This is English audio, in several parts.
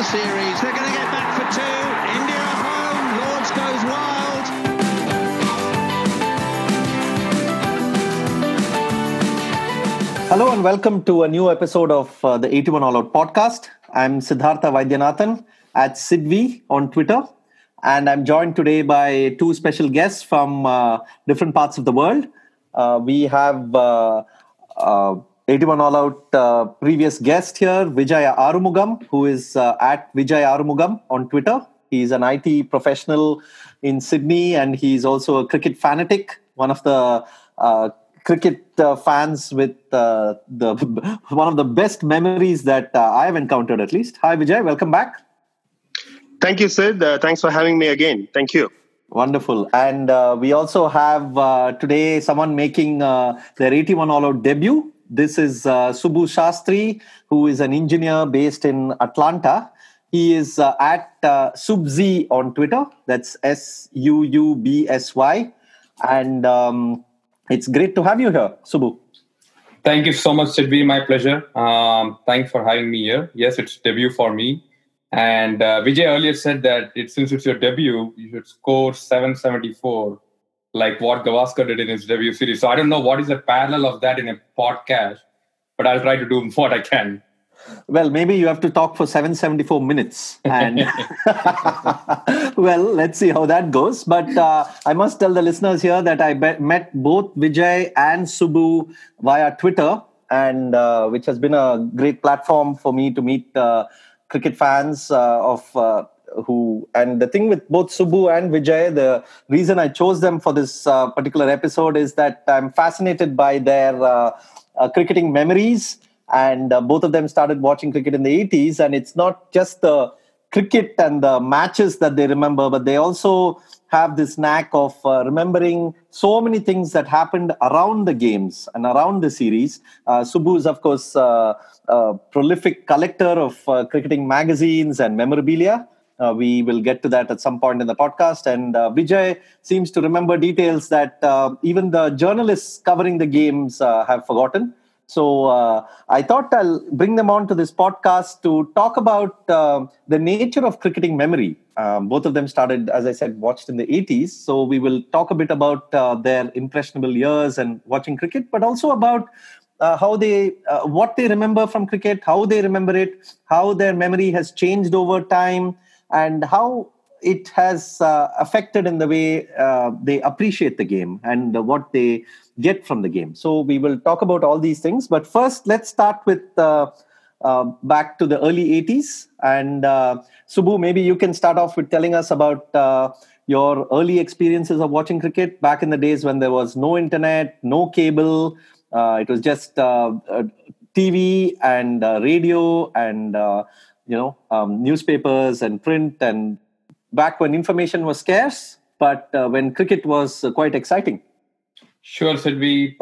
series. They're going to get back for two. India home. Lords goes wild. Hello and welcome to a new episode of the 81 All Out podcast. I'm Siddhartha Vaidyanathan at Sidvi on Twitter. And I'm joined today by two special guests from different parts of the world. We have 81 All Out previous guest here, Vijay Arumugam, who is at Vijay Arumugam on Twitter. He's an IT professional in Sydney, and he's also a cricket fanatic, one of the cricket fans with one of the best memories that I've encountered, at least. Hi, Vijay. Welcome back. Thank you, Sid. Thanks for having me again. Thank you. Wonderful. And we also have today someone making their 81 All Out debut. This is Subbu Shastri, who is an engineer based in Atlanta. He is at Subzi on Twitter. That's SUUBSY. And it's great to have you here, Subbu. Thank you so much, Sidvi. My pleasure. Thanks for having me here. Yes, it's debut for me. And Vijay earlier said that since it's your debut, you should score 774, like what Gavaskar did in his debut series. So I don't know what is the parallel of that in a podcast, but I'll try to do what I can. Well, maybe you have to talk for 774 minutes. And well, let's see how that goes. But I must tell the listeners here that I met both Vijay and Subbu via Twitter, and which has been a great platform for me to meet cricket fans who, and the thing with both Subbu and Vijay, the reason I chose them for this particular episode is that I'm fascinated by their cricketing memories. And both of them started watching cricket in the 80s. And it's not just the cricket and the matches that they remember, but they also have this knack of remembering so many things that happened around the games and around the series. Subbu is, of course, a prolific collector of cricketing magazines and memorabilia. We will get to that at some point in the podcast. And Vijay seems to remember details that even the journalists covering the games have forgotten. So I thought I'll bring them on to this podcast to talk about the nature of cricketing memory. Both of them started, as I said, watched in the 80s. So we will talk a bit about their impressionable years and watching cricket, but also about how what they remember from cricket, how they remember it, how their memory has changed over time, and how it has affected in the way they appreciate the game and what they get from the game. So we will talk about all these things. But first, let's start with back to the early 80s. And Subbu, maybe you can start off with telling us about your early experiences of watching cricket back in the days when there was no internet, no cable. It was just TV and radio and newspapers and print, and back when information was scarce, but when cricket was quite exciting. Sure, Sidvi.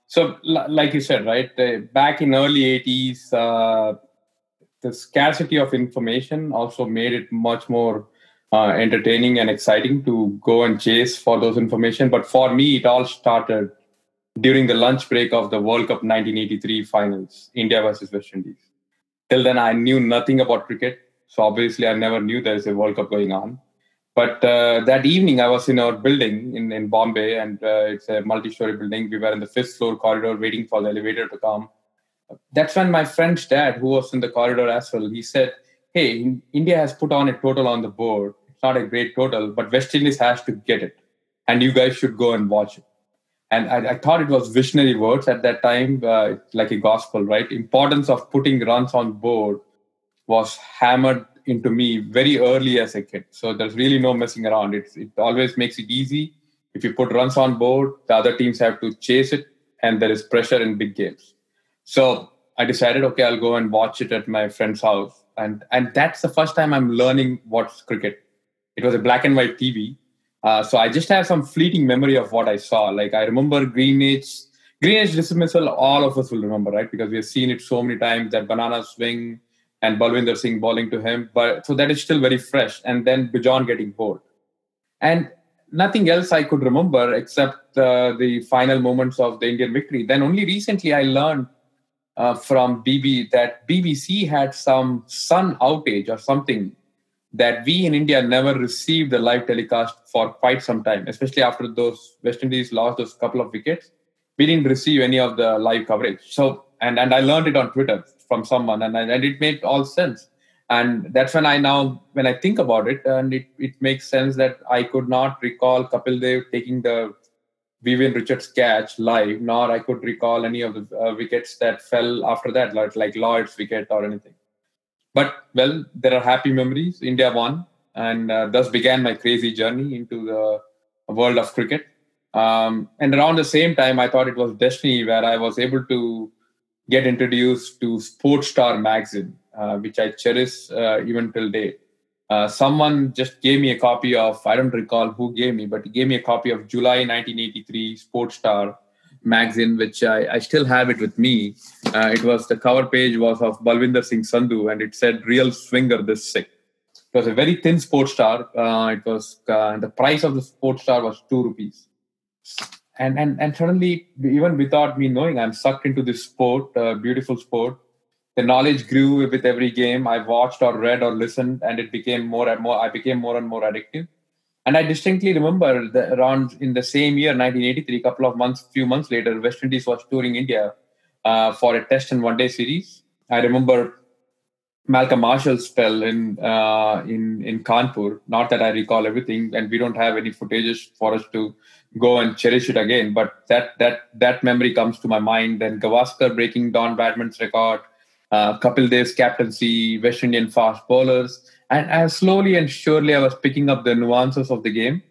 So like you said, right, back in early 80s, the scarcity of information also made it much more entertaining and exciting to go and chase for those information. But for me, it all started during the lunch break of the World Cup 1983 finals, India versus West Indies. Till then, I knew nothing about cricket. So obviously, I never knew there is a World Cup going on. But that evening, I was in our building in Bombay, and it's a multi-story building. We were in the 5th floor corridor waiting for the elevator to come. That's when my friend's dad, who was in the corridor as well, he said, hey, India has put on a total on the board. It's not a great total, but West Indies has to get it. And you guys should go and watch it. And I thought it was visionary words at that time, like a gospel, right? Importance of putting runs on board was hammered into me very early as a kid. So there's really no messing around. It always makes it easy. If you put runs on board, the other teams have to chase it, and there is pressure in big games. So I decided, okay, I'll go and watch it at my friend's house. And that's the first time I'm learning what's cricket. It was a black and white TV. So I just have some fleeting memory of what I saw. Like I remember Green Age dismissal, all of us will remember, right? Because we have seen it so many times, that banana swing, and Balwinder Singh bowling to him. But so that is still very fresh. And then Bijan getting bored. And nothing else I could remember except the final moments of the Indian victory. Then only recently I learned from that BBC had some sun outage or something, that we in India never received the live telecast for quite some time, especially after those West Indies lost those couple of wickets. We didn't receive any of the live coverage. So, and I learned it on Twitter from someone, and it made all sense. And that's when I think about it, and it makes sense that I could not recall Kapil Dev taking the Vivian Richards catch live, nor I could recall any of the wickets that fell after that, like Lloyd's wicket or anything. But, well, there are happy memories. India won, and thus began my crazy journey into the world of cricket. And around the same time, I thought it was destiny, where I was able to get introduced to Sports Star magazine, which I cherish even till date. Someone just gave me a copy of, I don't recall who gave me, but he gave me a copy of July 1983 Sports Star magazine, which I still have it with me. The cover page was of Balwinder Singh Sandhu, and it said "Real Swinger this sick." It was a very thin Sports Star. The price of the Sports Star was ₹2. And suddenly, even without me knowing, I'm sucked into this sport, beautiful sport. The knowledge grew with every game. I watched or read or listened, and it became more and more. I became more and more addictive. And I distinctly remember around in the same year, 1983, few months later, West Indies was touring India for a test and one-day series. I remember Malcolm Marshall's spell in Kanpur. Not that I recall everything, and we don't have any footages for us to go and cherish it again. But that memory comes to my mind. Then Gavaskar breaking Don Bradman's record, Kapil Dev's captaincy, West Indian fast bowlers, and as slowly and surely I was picking up the nuances of the game.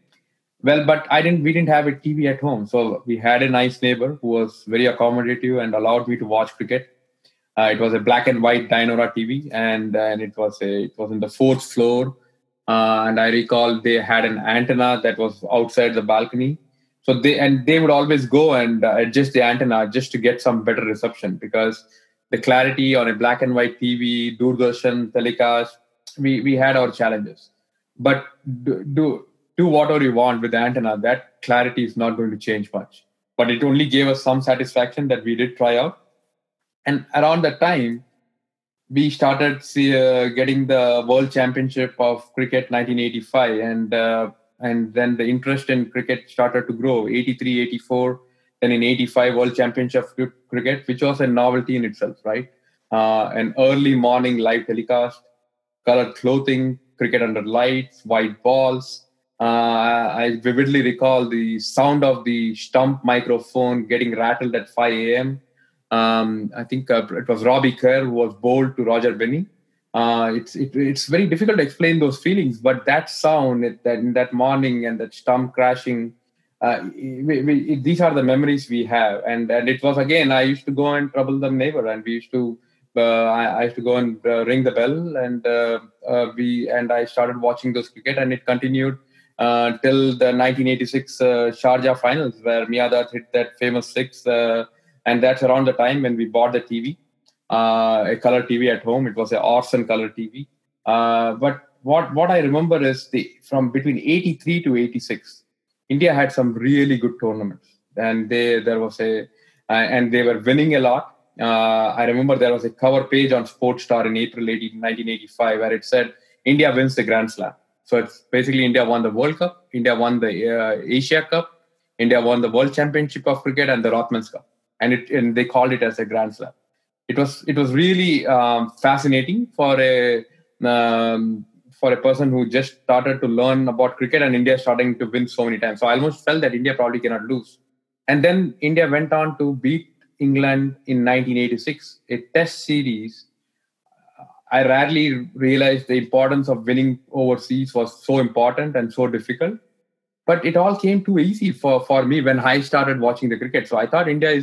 Well, but we didn't have a TV at home, so we had a nice neighbor who was very accommodative and allowed me to watch cricket. It was a black and white Dynora TV, and it was in the fourth floor. And I recall they had an antenna that was outside the balcony. So they would always go and adjust the antenna just to get some better reception, because the clarity on a black and white TV, Doordarshan telecast, we had our challenges. But do whatever you want with the antenna, that clarity is not going to change much. But it only gave us some satisfaction that we did try out. And around that time, we started getting the World Championship of Cricket 1985, and then the interest in cricket started to grow. 83, 84, then in 85 World Championship of Cricket, which was a novelty in itself, right? An early morning live telecast, colored clothing, cricket under lights, white balls. I vividly recall the sound of the stump microphone getting rattled at 5 a.m. I think it was Robbie Kerr who was bowled to Roger Binney. It's very difficult to explain those feelings, but that sound in that morning and that stump crashing, these are the memories we have. And it was, again, I used to go and trouble the neighbor, and we used to I used to go and ring the bell, and I started watching those cricket, and it continued till the 1986 Sharjah finals, where Miadat hit that famous six. And that's around the time when we bought the TV, a color TV at home. It was a Orson color TV. But what I remember is from between 83 to 86, India had some really good tournaments, and they were winning a lot. I remember there was a cover page on Sports Star in April 1985 where it said India wins the Grand Slam. So it's basically India won the World Cup, India won the Asia Cup, India won the World Championship of Cricket and the Rothmans Cup. And they called it as a Grand Slam. It was really fascinating for a person who just started to learn about cricket, and India starting to win so many times. So I almost felt that India probably cannot lose. And then India went on to beat England in 1986, a test series. I rarely realized the importance of winning overseas was so important and so difficult. But it all came too easy for me when I started watching the cricket. So I thought India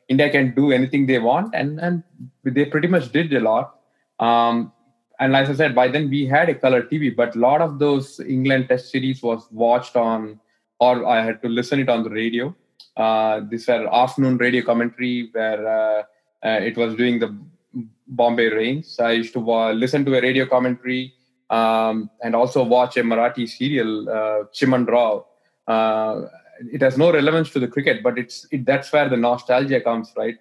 can do anything they want, and they pretty much did a lot. And as I said, by then we had a color TV, but a lot of those England Test series was watched or I had to listen it on the radio. These were afternoon radio commentary where it was doing the Bombay Rains. I used to listen to a radio commentary. And also watch a Marathi serial, Chiman Rao. it has no relevance to the cricket, but that's where the nostalgia comes, right?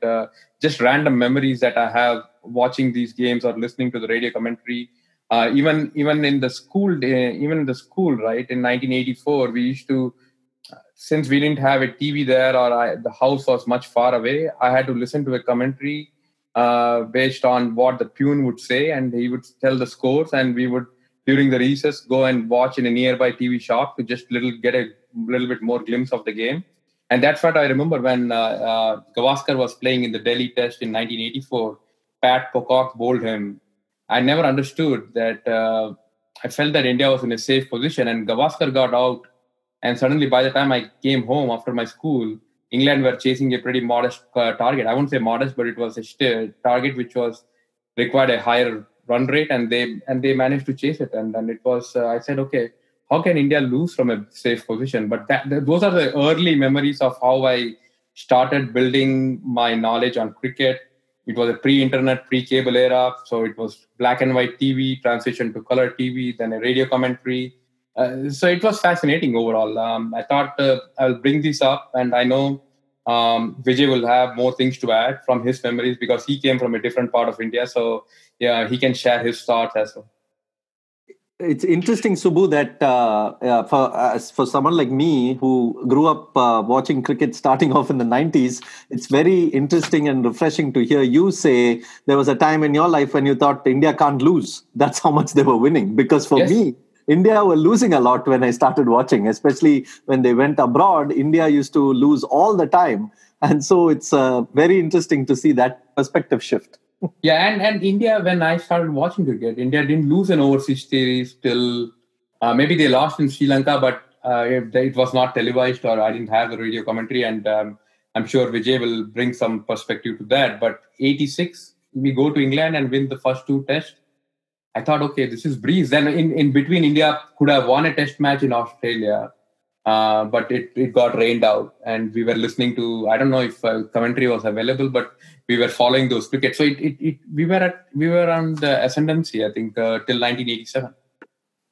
Just random memories that I have watching these games or listening to the radio commentary. Even in the school, right? In 1984, we used to, since we didn't have a TV there, or the house was much far away, I had to listen to a commentary based on what the tune would say, and he would tell the scores, and we would, during the recess, go and watch in a nearby TV shop to just get a little bit more glimpse of the game. And that's what I remember when Gavaskar was playing in the Delhi Test in 1984. Pat Pocock bowled him. I never understood that. I felt that India was in a safe position, and Gavaskar got out. And suddenly, by the time I came home after my school, England were chasing a pretty modest target. I won't say modest, but it was a target which was required a higher run rate, and they managed to chase it. And it was, I said, okay, how can India lose from a safe position? But those are the early memories of how I started building my knowledge on cricket. It was a pre-internet, pre-cable era, so it was black and white TV, transition to color TV, then a radio commentary. So it was fascinating overall. I thought I'll bring this up, and I know Vijay will have more things to add from his memories because he came from a different part of India. So yeah, he can share his thoughts as well. It's interesting, Subbu, that for someone like me who grew up watching cricket starting off in the 90s, it's very interesting and refreshing to hear you say there was a time in your life when you thought India can't lose. That's how much they were winning. Because for me, India were losing a lot when I started watching, especially when they went abroad. India used to lose all the time. And so it's very interesting to see that perspective shift. Yeah, and India, when I started watching cricket, India didn't lose an overseas series till maybe they lost in Sri Lanka, but it was not televised, or I didn't have the radio commentary. And I'm sure Vijay will bring some perspective to that. But 86, we go to England and win the first two tests. I thought, okay, this is breeze. Then in between, India could have won a test match in Australia, but it got rained out. And we were listening to, I don't know if commentary was available, but we were following those cricket. So we were on the ascendancy, I think, till 1987.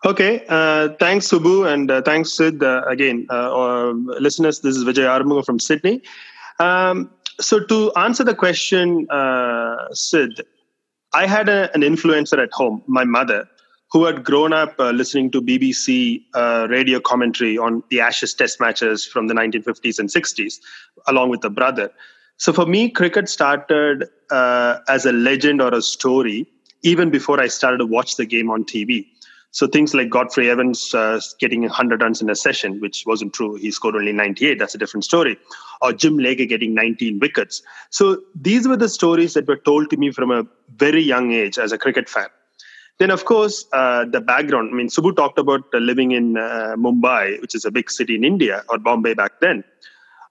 Okay, thanks Subbu, and thanks Sid. Again, listeners, this is Vijay Armunga from Sydney. So to answer the question, Sid, I had an influencer at home, my mother, who had grown up listening to BBC radio commentary on the Ashes test matches from the 1950s and 60s, along with a brother. So for me, cricket started as a legend or a story even before I started to watch the game on TV. So things like Godfrey Evans getting 100 runs in a session, which wasn't true. He scored only 98. That's a different story. Or Jim Legge getting 19 wickets. So these were the stories that were told to me from a very young age as a cricket fan. Then, of course, the background. I mean, Subbu talked about living in Mumbai, which is a big city in India, or Bombay back then.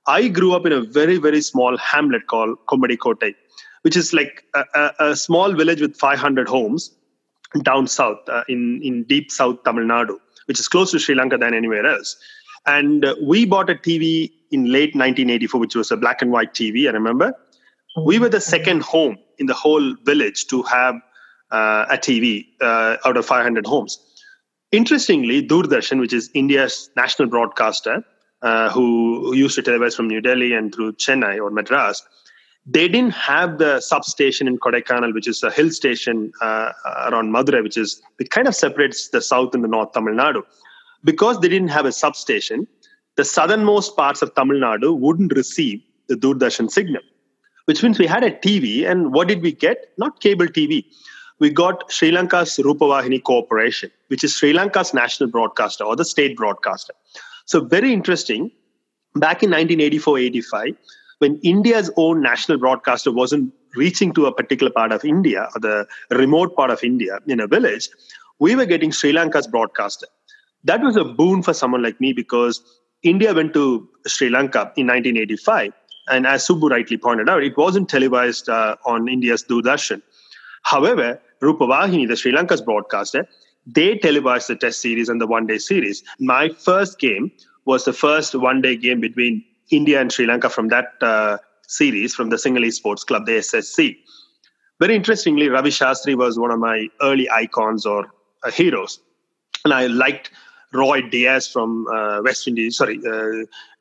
I grew up in a very, very small hamlet called Kombadikote, which is like a small village with 500 homes down south in deep south Tamil Nadu, which is close to Sri Lanka than anywhere else. And we bought a TV in late 1984, which was a black and white TV, I remember. We were the second home in the whole village to have a TV out of 500 homes. Interestingly, Doordarshan, which is India's national broadcaster, who used to televise from New Delhi and through Chennai or Madras, they didn't have the substation in Kodaikanal, which is a hill station around Madurai, it kind of separates the south and the north Tamil Nadu. Because they didn't have a substation, the southernmost parts of Tamil Nadu wouldn't receive the Doordarshan signal, which means we had a TV. And what did we get? Not cable TV. We got Sri Lanka's Rupavahini Corporation, which is Sri Lanka's national broadcaster or the state broadcaster. So very interesting. Back in 1984-85, when India's own national broadcaster wasn't reaching to a particular part of India or the remote part of India in a village, we were getting Sri Lanka's broadcaster. That was a boon for someone like me because India went to Sri Lanka in 1985. And as Subbu rightly pointed out, it wasn't televised on India's Doordarshan. However, Rupavahini, the Sri Lanka's broadcaster, they televised the test series and the one-day series. My first game was the first one-day game between India and Sri Lanka from that series, from the Sinhalese Sports Club, the SSC. Very interestingly, Ravi Shastri was one of my early icons or heroes. And I liked Roy Diaz from West Indies. Sorry,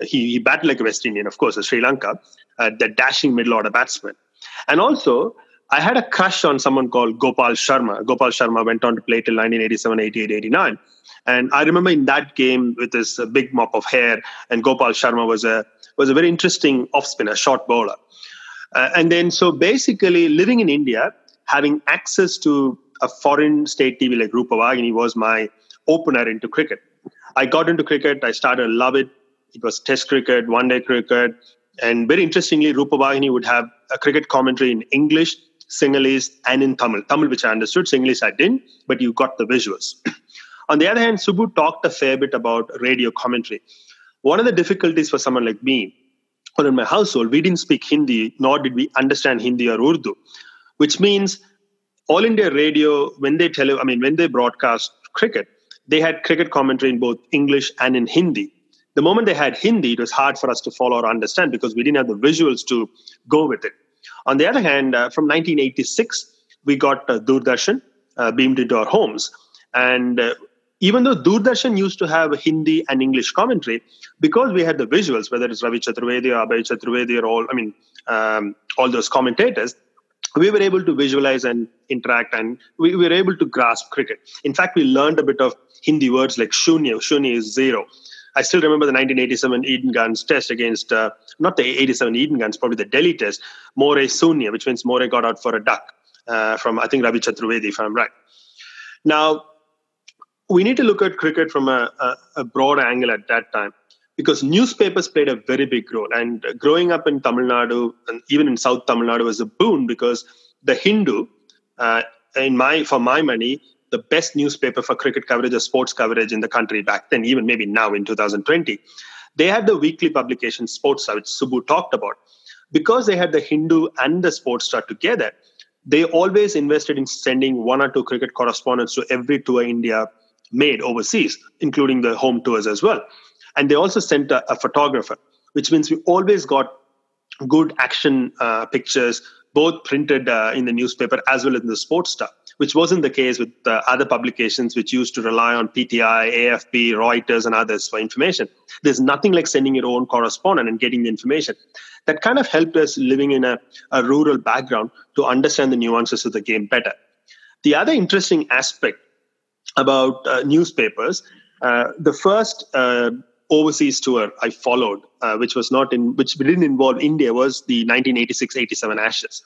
he batted like a West Indian, of course, Sri Lanka, the dashing middle order batsman. And also, I had a crush on someone called Gopal Sharma. Gopal Sharma went on to play till 1987, 88, 89. And I remember in that game with this big mop of hair, and Gopal Sharma was a very interesting off spinner, short bowler. And then, so basically, living in India, having access to a foreign state TV like Rupavahini was my opener into cricket. I got into cricket. I started to love it. It was Test cricket, one-day cricket. And very interestingly, Rupavahini would have a cricket commentary in English, Sinhalese, and in Tamil. Tamil, which I understood. Sinhalese, I didn't. But you got the visuals. On the other hand, Subbu talked a fair bit about radio commentary. One of the difficulties for someone like me, or in my household, we didn't speak Hindi, nor did we understand Hindi or Urdu, which means All India Radio, when they broadcast cricket, they had cricket commentary in both English and in Hindi. The moment they had Hindi, it was hard for us to follow or understand because we didn't have the visuals to go with it. On the other hand, from 1986, we got Doordarshan beamed into our homes. And even though Doordarshan used to have Hindi and English commentary, because we had the visuals, whether it's Ravi Chaturvedi or Abhay Chaturvedi or all those commentators, we were able to visualize and interact, and we were able to grasp cricket. In fact, we learned a bit of Hindi words like shunya. Shunya is zero. I still remember the 1987 Eden Guns test against, not the 87 Eden Guns, probably the Delhi test, More Sunya, which means More got out for a duck, from, I think, Ravi Chaturvedi, if I'm right. Now, we need to look at cricket from a broad angle at that time, because newspapers played a very big role. And growing up in Tamil Nadu, and even in South Tamil Nadu, was a boon, because the Hindu, for my money, the best newspaper for cricket coverage or sports coverage in the country back then, even maybe now in 2020, they had the weekly publication Sports Star, which Subbu talked about. Because they had the Hindu and the Sports Star together, they always invested in sending one or two cricket correspondents to every tour India made overseas, including the home tours as well. And they also sent a photographer, which means we always got good action pictures, both printed in the newspaper as well as in the Sports Star, which wasn't the case with other publications which used to rely on PTI, AFP, Reuters, and others for information. There's nothing like sending your own correspondent and getting the information. That kind of helped us living in a rural background to understand the nuances of the game better. The other interesting aspect about newspapers, the first overseas tour I followed, which didn't involve India, was the 1986-87 Ashes.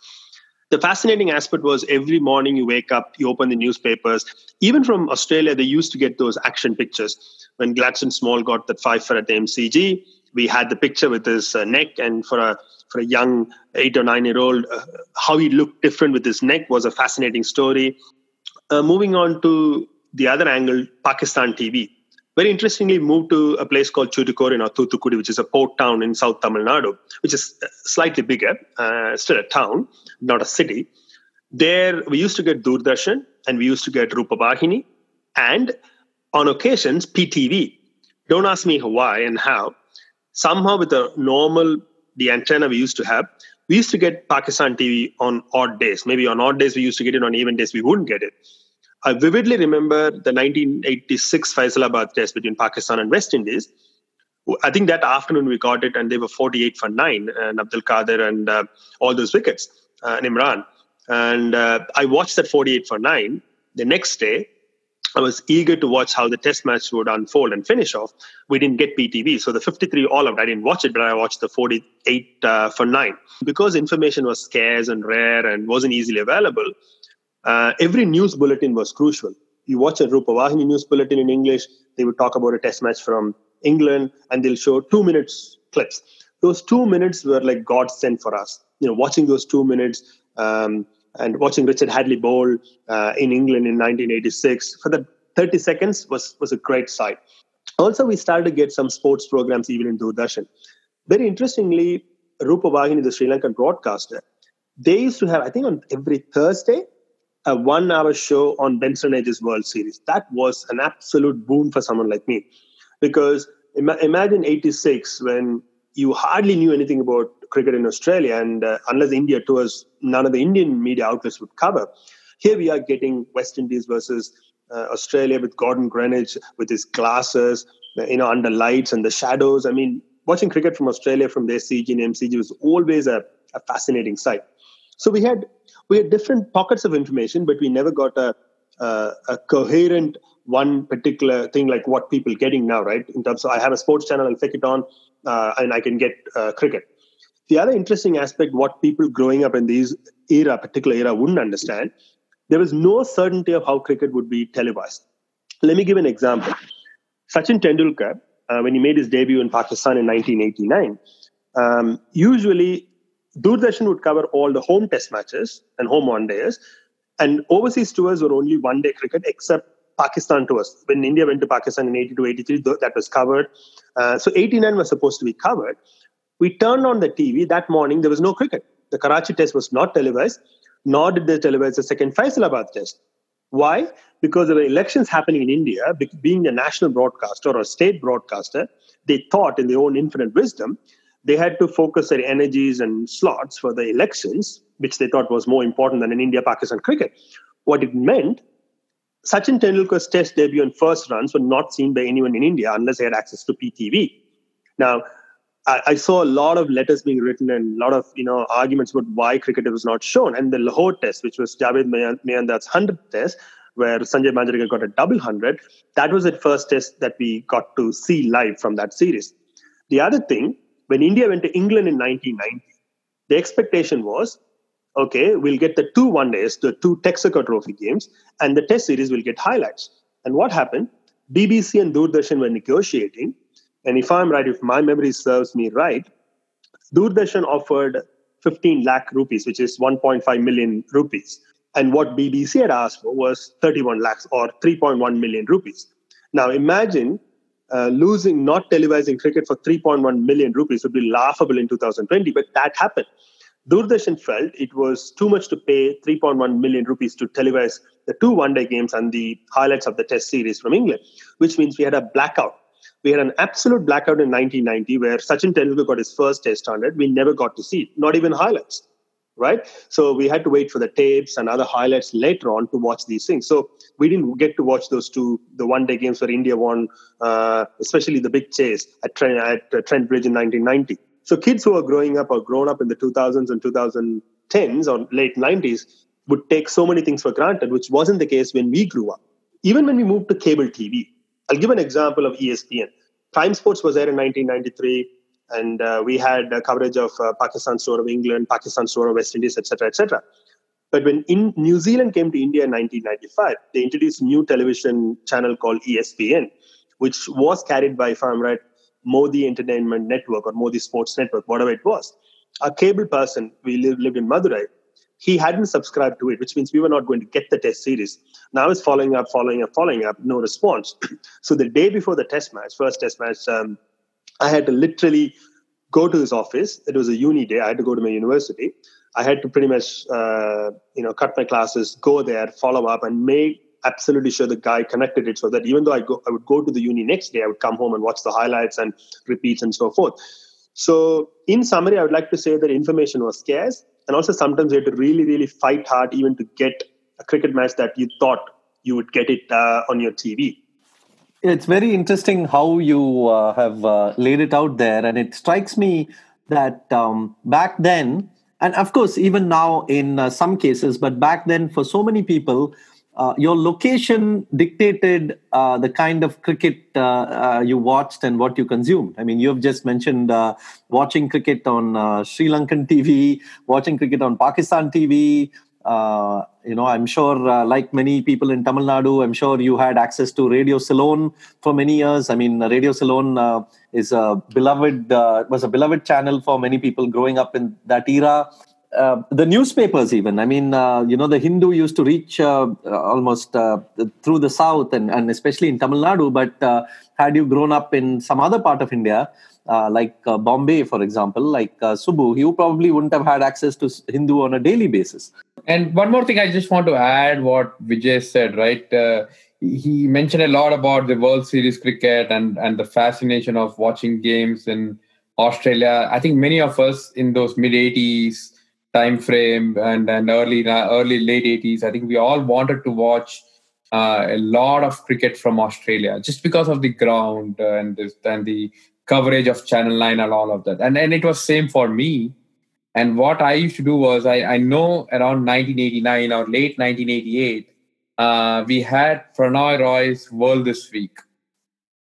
The fascinating aspect was every morning you wake up, you open the newspapers. Even from Australia, they used to get those action pictures. When Gladstone Small got that 5 at the MCG, we had the picture with his neck, and for a young 8 or 9-year-old, how he looked different with his neck was a fascinating story. Moving on to the other angle, Pakistan TV. Very interestingly, moved to a place called Tuticorin or Thoothukudi, which is a port town in South Tamil Nadu, which is slightly bigger, still a town, not a city. There, we used to get Doordarshan, and we used to get Rupavahini, and on occasions, PTV. Don't ask me why and how. Somehow, with the antenna we used to have, we used to get Pakistan TV on odd days. Maybe on odd days, we used to get it. On even days, we wouldn't get it. I vividly remember the 1986 Faisalabad test between Pakistan and West Indies. I think that afternoon we got it, and they were 48 for 9, and Abdul Qadir and all those wickets, and Imran. And I watched that 48 for 9. The next day, I was eager to watch how the test match would unfold and finish off. We didn't get PTV. So the 53 all out, I didn't watch it, but I watched the 48 for 9. Because information was scarce and rare and wasn't easily available, every news bulletin was crucial. You watch a Rupavahini news bulletin in English, they would talk about a test match from England, and they'll show 2 minutes clips. Those 2 minutes were like God sent for us. Watching those 2 minutes and watching Richard Hadley bowl in England in 1986 for the 30 seconds was a great sight. Also, we started to get some sports programs even in Doordarshan. Very interestingly, Rupavahini, the Sri Lankan broadcaster, they used to have, I think on every Thursday, a 1-hour show on Benson Edge's World Series. That was an absolute boon for someone like me. Because imagine 86, when you hardly knew anything about cricket in Australia, and unless India tours, none of the Indian media outlets would cover. Here we are getting West Indies versus Australia with Gordon Greenwich with his glasses, under lights and the shadows. I mean, watching cricket from Australia from their CG and MCG was always a fascinating sight. So we had different pockets of information, but we never got a coherent one particular thing like what people getting now, right? In terms of, I have a sports channel, I'll flick it on, and I can get cricket. The other interesting aspect, what people growing up in this particular era wouldn't understand, there was no certainty of how cricket would be televised. Let me give an example. Sachin Tendulkar, when he made his debut in Pakistan in 1989, usually Doordarshan would cover all the home test matches and home one-dayers, and overseas tours were only one-day cricket except Pakistan tours. When India went to Pakistan in 82, 83, that was covered. So 89 was supposed to be covered. We turned on the TV. That morning, there was no cricket. The Karachi test was not televised, nor did they televise the second Faisalabad test. Why? Because there were elections happening in India. Being a national broadcaster or a state broadcaster, they thought in their own infinite wisdom, they had to focus their energies and slots for the elections, which they thought was more important than an India-Pakistan cricket. What it meant, Sachin Tendulkar's test debut and first runs were not seen by anyone in India unless they had access to PTV. Now, I saw a lot of letters being written and a lot of arguments about why cricket was not shown. And the Lahore test, which was Javed Miyandar's 100th test, where Sanjay Manjrekar got a double 100, that was the first test that we got to see live from that series. The other thing, when India went to England in 1990, the expectation was, okay, we'll get the 2 one-days, the 2 Texaco Trophy games, and the test series will get highlights. And what happened? BBC and Doordarshan were negotiating. And if I'm right, if my memory serves me right, Doordarshan offered 15 lakh rupees, which is 1.5 million rupees. And what BBC had asked for was 31 lakhs or 3.1 million rupees. Now imagine losing, not televising cricket for 3.1 million rupees would be laughable in 2020, but that happened. Doordarshan felt it was too much to pay 3.1 million rupees to televise the 2 one-day games and the highlights of the test series from England, which means we had a blackout. We had an absolute blackout in 1990 where Sachin Tendulkar got his first test 100. We never got to see it, not even highlights, right? So we had to wait for the tapes and other highlights later on to watch these things. So we didn't get to watch those 2, the one-day games where India won, especially the big chase at Trent Bridge in 1990. So kids who are growing up or grown up in the 2000s and 2010s or late 90s would take so many things for granted, which wasn't the case when we grew up. Even when we moved to cable TV, I'll give an example of ESPN. Prime Sports was there in 1993, and we had coverage of Pakistan's tour of England, Pakistan's tour of West Indies, etc., etc. But when New Zealand came to India in 1995, they introduced a new television channel called ESPN, which was carried by, if I'm right, Modi Entertainment Network or Modi Sports Network, whatever it was. A cable person, we lived in Madurai, he hadn't subscribed to it, which means we were not going to get the test series. Now it's following up, no response. So the day before the first test match, I had to literally go to his office. It was a uni day. I had to go to my university. I had to pretty much, cut my classes, go there, follow up, and make absolutely sure the guy connected it so that even though I would go to the uni next day, I would come home and watch the highlights and repeats and so forth. So in summary, I would like to say that information was scarce. And also sometimes you had to really, really fight hard even to get a cricket match that you thought you would get it on your TV. It's very interesting how you have laid it out there. And it strikes me that back then, and of course, even now in some cases, but back then for so many people, your location dictated the kind of cricket you watched and what you consumed. I mean, you've just mentioned watching cricket on Sri Lankan TV, watching cricket on Pakistan TV. I'm sure, like many people in Tamil Nadu, I'm sure you had access to Radio Ceylon for many years. I mean, Radio Ceylon was a beloved channel for many people growing up in that era. The newspapers even, I mean, the Hindu used to reach almost through the south and especially in Tamil Nadu. But had you grown up in some other part of India, like Bombay, for example, like Subbu, you probably wouldn't have had access to Hindu on a daily basis. And one more thing I just want to add what Vijay said, right? He mentioned a lot about the World Series cricket and the fascination of watching games in Australia. I think many of us in those mid-80s time frame and early late 80s, I think we all wanted to watch a lot of cricket from Australia just because of the ground and the coverage of Channel 9 and all of that. And it was same for me. And what I used to do was I know around 1989 or late 1988, we had Prannoy Roy's World This Week.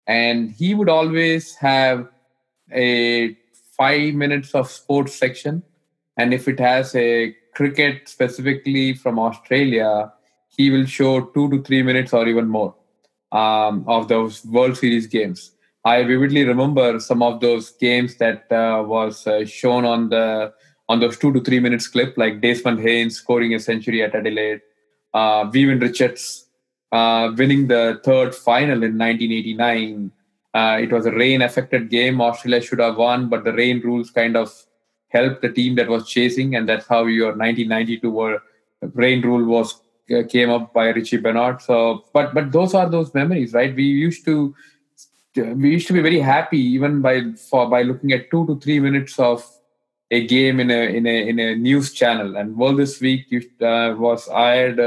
And he would always have a 5 minutes of sports section. And if it has a cricket specifically from Australia, he will show 2 to 3 minutes or even more of those World Series games. I vividly remember some of those games that was shown on those 2 to 3 minutes clip, like Desmond Haynes scoring a century at Adelaide, Vivian Richards winning the third final in 1989. It was a rain-affected game. Australia should have won, but the rain rules kind of helped the team that was chasing, and that's how your 1992 rain rule came up by Richie Bernard. So, but those are those memories, right? We used to be very happy even by looking at 2 to 3 minutes of a game in a news channel. And World This Week was aired.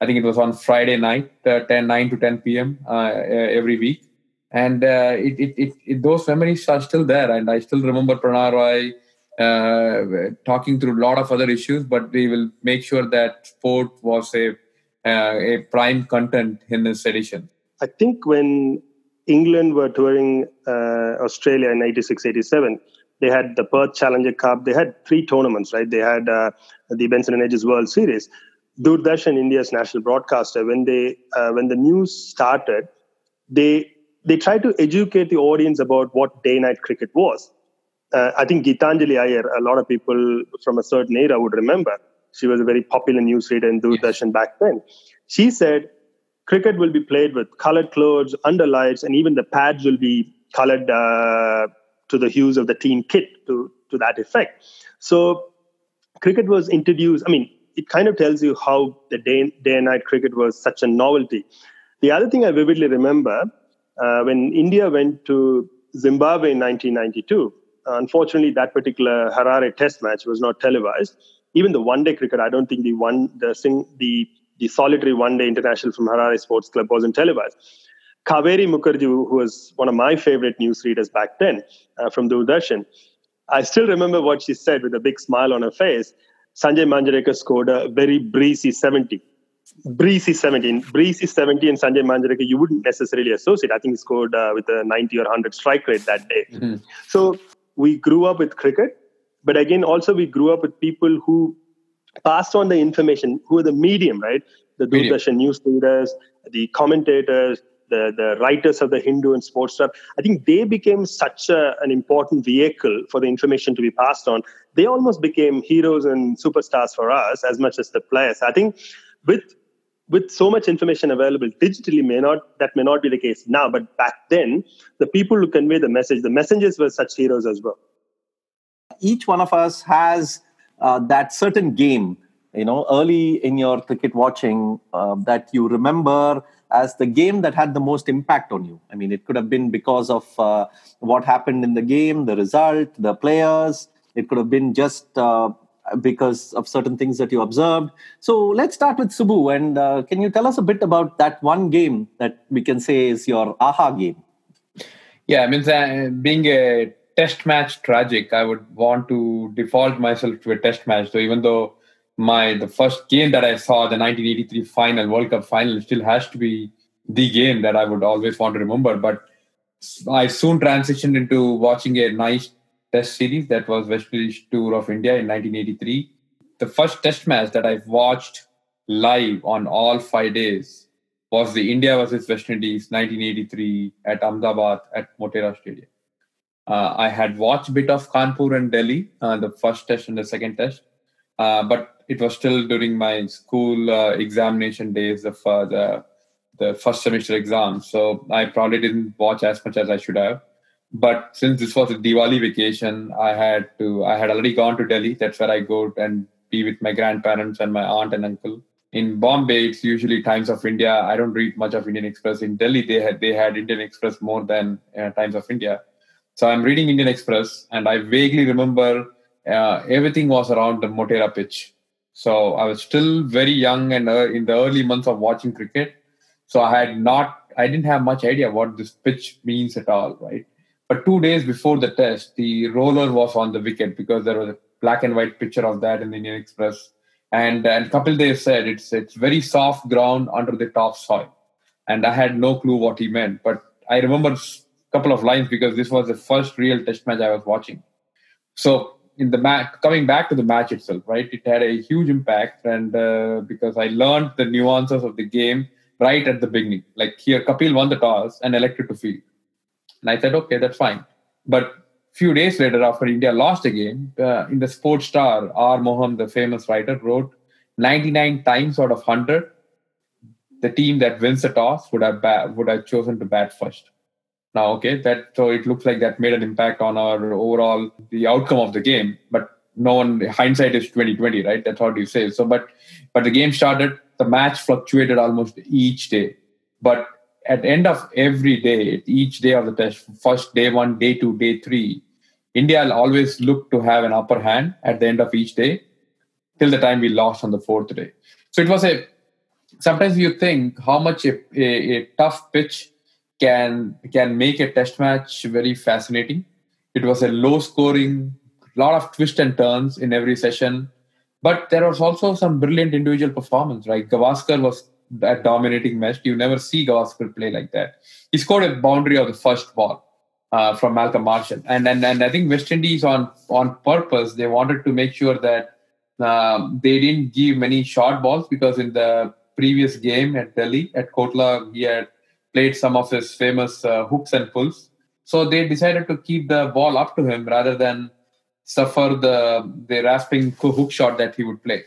I think it was on Friday night, 9 to 10 p.m. Every week. And those memories are still there. And I still remember Prannoy Roy talking through a lot of other issues, but we will make sure that sport was a prime content in this edition. I think when England were touring Australia in 86, 87, they had the Perth Challenger Cup. They had 3 tournaments, right? They had the Benson & Hedges World Series. Doordarshan, India's national broadcaster, when the news started, they tried to educate the audience about what day-night cricket was. I think Geetanjali Iyer, a lot of people from a certain era would remember. She was a very popular newsreader in Doordarshan back then. She said, cricket will be played with colored clothes, under lights, and even the pads will be colored to the hues of the team kit, to that effect. So cricket was introduced. I mean, it kind of tells you how the day and night cricket was such a novelty. The other thing I vividly remember, when India went to Zimbabwe in 1992, unfortunately, that particular Harare test match was not televised. Even the one-day cricket, I don't think the solitary one-day international from Harare Sports Club wasn't televised. Kaveri Mukherjee, who was one of my favorite newsreaders back then from Doordarshan, I still remember what she said with a big smile on her face. Sanjay Manjrekar scored a very breezy 70. Breezy 70 and Sanjay Manjrekar, you wouldn't necessarily associate. I think he scored with a 90 or 100 strike rate that day. Mm-hmm. So we grew up with cricket, but again, also we grew up with people who passed on the information, who are the medium, right? The Doordarshan newsreaders, the commentators, the writers of the Hindu and sports stuff. I think they became such an important vehicle for the information to be passed on. They almost became heroes and superstars for us as much as the players. I think with so much information available digitally, that may not be the case now, but back then, the people who convey the messengers were such heroes as well. Each one of us has that certain game, early in your cricket watching that you remember as the game that had the most impact on you. I mean, it could have been because of what happened in the game, the result, the players. It could have been just because of certain things that you observed. So let's start with Subbu. And can you tell us a bit about that one game that we can say is your aha game? Yeah, I mean, being a test match tragic, I would want to default myself to a test match. So even though the first game that I saw, the 1983 final, World Cup final, still has to be the game that I would always want to remember. But I soon transitioned into watching a nice test series that was West Indies Tour of India in 1983. The first test match that I've watched live on all 5 days was the India versus West Indies 1983 at Ahmedabad at Motera Stadium. I had watched a bit of Kanpur and Delhi, the first test and the second test. But it was still during my school examination days of the first semester exams. So I probably didn't watch as much as I should have. But since this was a Diwali vacation, I had already gone to Delhi. That's where I go and be with my grandparents and my aunt and uncle. In Bombay, it's usually Times of India. I don't read much of Indian Express. In Delhi, they had Indian Express more than Times of India. So I'm reading Indian Express, and I vaguely remember everything was around the Motera pitch. So I was still very young and in the early months of watching cricket. So I didn't have much idea what this pitch means at all, right? But 2 days before the test, the roller was on the wicket because there was a black and white picture of that in the Indian Express. And Kapil Dev said it's very soft ground under the top soil. And I had no clue what he meant. But I remember a couple of lines because this was the first real test match I was watching. So in the match, coming back to the match itself, right, it had a huge impact. And because I learned the nuances of the game right at the beginning. Like here, Kapil won the toss and elected to field. And I said, okay, that's fine. But few days later, after India lost the game, in the Sports Star, R. Mohan, the famous writer, wrote 99 times out of 100, the team that wins the toss would have chosen to bat first. Now, okay, so it looks like that made an impact on our overall the outcome of the game. But no one, hindsight is 2020, right? That's what you say. So, but the game started. The match fluctuated almost each day. But at the end of every day, each day of the test, first day 1, day 2, day 3, India will always look to have an upper hand at the end of each day till the time we lost on the 4th day. So it was sometimes you think how much a tough pitch can make a test match very fascinating. It was a low scoring, lot of twists and turns in every session. But there was also some brilliant individual performance, right? Gavaskar was that dominating match. You never see Gavaskar play like that. He scored a boundary of the first ball from Malcolm Marshall. And I think West Indies on purpose, they wanted to make sure that they didn't give many short balls because in the previous game at Delhi, at Kotla, he had played some of his famous hooks and pulls. So they decided to keep the ball up to him rather than suffer the rasping hook shot that he would play.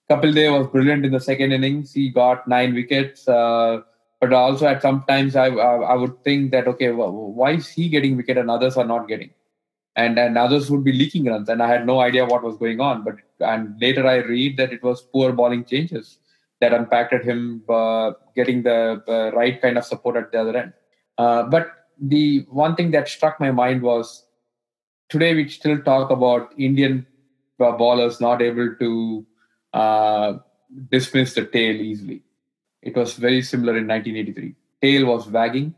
Kapil Dev was brilliant in the second innings. He got 9 wickets. But also at some times I would think that, okay, why is he getting wicket and others are not getting? And others would be leaking runs. And I had no idea what was going on. And later I read that it was poor bowling changes that impacted him getting the right kind of support at the other end. But the one thing that struck my mind was today we still talk about Indian bowlers not able to dismiss the tail easily. It was very similar in 1983. Tail was wagging.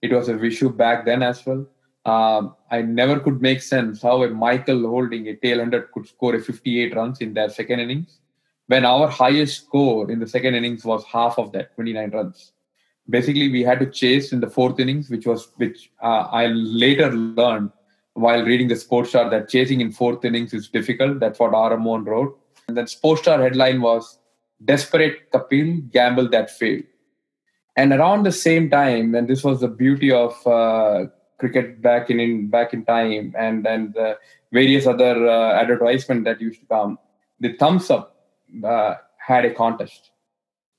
It was a Vishu back then as well. I never could make sense how a Michael holding a tail-ender could score a 58 runs in their second innings, when our highest score in the second innings was half of that, 29 runs. Basically, we had to chase in the 4th innings, which I later learned while reading the Sports Star that chasing in 4th innings is difficult. That's what R. Mohan wrote. And then Sports Star headline was, "Desperate Kapil, gamble that failed." And around the same time, and this was the beauty of cricket back in time, and the various other advertisement that used to come, the Thumbs Up had a contest.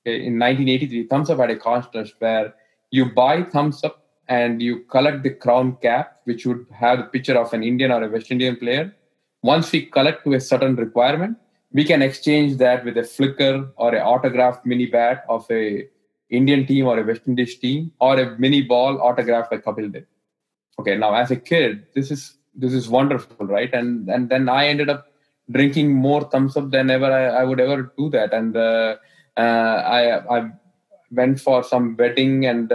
Okay, in 1983, Thumbs Up had a contest where you buy Thumbs Up and you collect the crown cap, which would have the picture of an Indian or a West Indian player. Once we collect to a certain requirement, we can exchange that with a flicker or an autographed mini bat of a Indian team or a West Indies team, or a mini ball autographed by Kapil Dev. Okay, now as a kid, this is wonderful, right? And then I ended up drinking more Thumbs Up than ever I would ever do that. And I went for some wedding and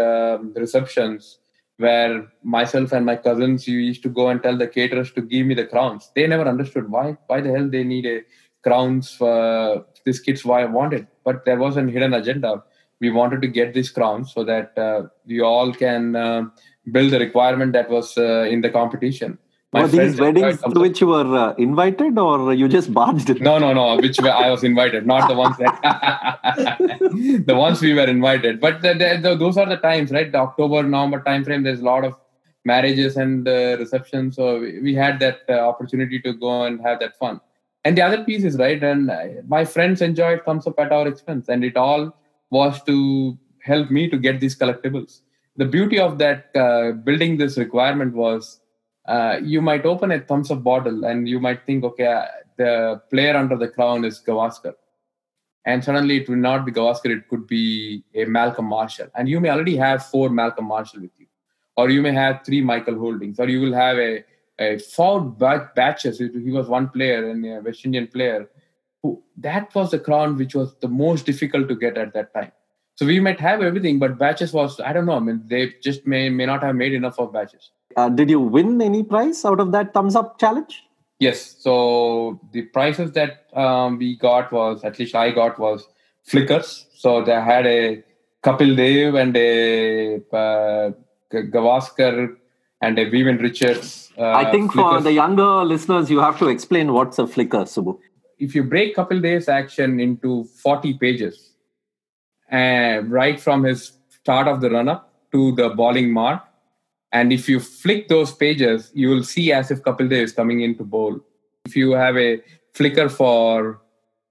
receptions where myself and my cousins used to go and tell the caterers to give me the crowns. They never understood why the hell they need a crowns for these kids, why I wanted. But there was a hidden agenda. We wanted to get these crowns so that we all can build the requirement that was in the competition. Were these weddings to which you were invited, or you just barged in? No. Which I was invited, not the ones that the ones we were invited. But those are the times, right? The October, November time frame. There's a lot of marriages and receptions, so we had that opportunity to go and have that fun. And the other piece is, right, and my friends enjoyed Thumbs Up at our expense, and it all was to help me to get these collectibles. The beauty of that building this requirement was you might open a Thumbs Up bottle and you might think, okay, the player under the crown is Gavaskar. And suddenly it will not be Gavaskar, it could be a Malcolm Marshall. And you may already have 4 Malcolm Marshall with you. Or you may have 3 Michael Holdings. Or you will have a 4 batches. He was one player and a West Indian player. That was the crown which was the most difficult to get at that time. So we might have everything, but batches was, I don't know. I mean, they just may not have made enough of batches. Did you win any prize out of that thumbs up challenge? Yes. So the prizes that we got was, at least I got, was flickers. So they had a Kapil Dev and a Gavaskar and a Vivian Richards. I think flickers. For the younger listeners, you have to explain what's a flicker, Subbu. If you break Kapil Dev's action into 40 pages, right from his start of the run-up to the bowling mark, and if you flick those pages, you will see as if Kapil Dev is coming in to bowl. If you have a flicker for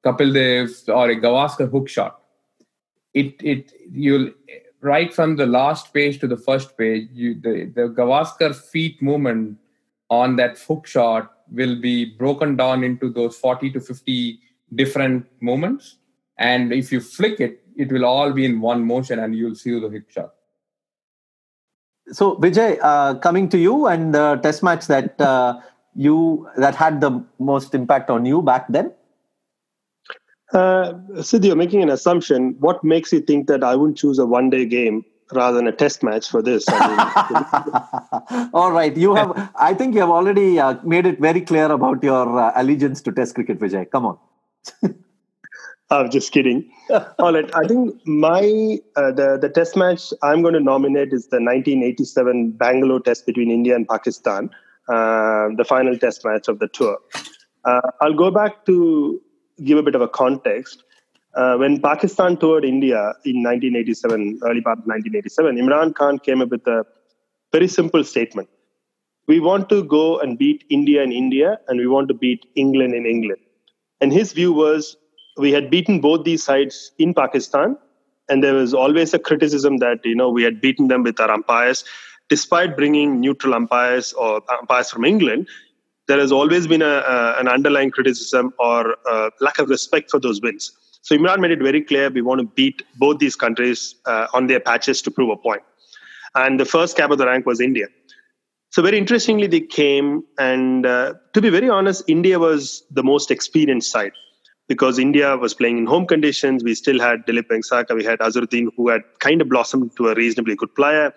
Kapil Dev or a Gavaskar hook shot, you'll right from the last page to the first page, the Gavaskar feet movement on that hook shot will be broken down into those 40 to 50 different movements. And if you flick it, it will all be in one motion and you'll see the hook shot. So Vijay, coming to you and the test match that had the most impact on you back then. Sid, you're making an assumption. What makes you think that I wouldn't choose a one-day game rather than a test match for this? All right, I think you have already made it very clear about your allegiance to Test cricket, Vijay. Come on. I'm just kidding. All right, I think the test match I'm going to nominate is the 1987 Bangalore Test between India and Pakistan, the final test match of the tour. I'll go back to give a bit of a context. When Pakistan toured India in 1987, early part of 1987, Imran Khan came up with a very simple statement. We want to go and beat India in India, and we want to beat England in England. And his view was, we had beaten both these sides in Pakistan, and there was always a criticism that, we had beaten them with our umpires. Despite bringing neutral umpires or umpires from England, there has always been an underlying criticism or lack of respect for those wins. So Imran made it very clear, we want to beat both these countries on their patches to prove a point. And the first cab of the rank was India. So very interestingly, they came, and to be very honest, India was the most experienced side, because India was playing in home conditions. We still had Dilip Vengsaka, we had Azharuddin, who had kind of blossomed to a reasonably good player.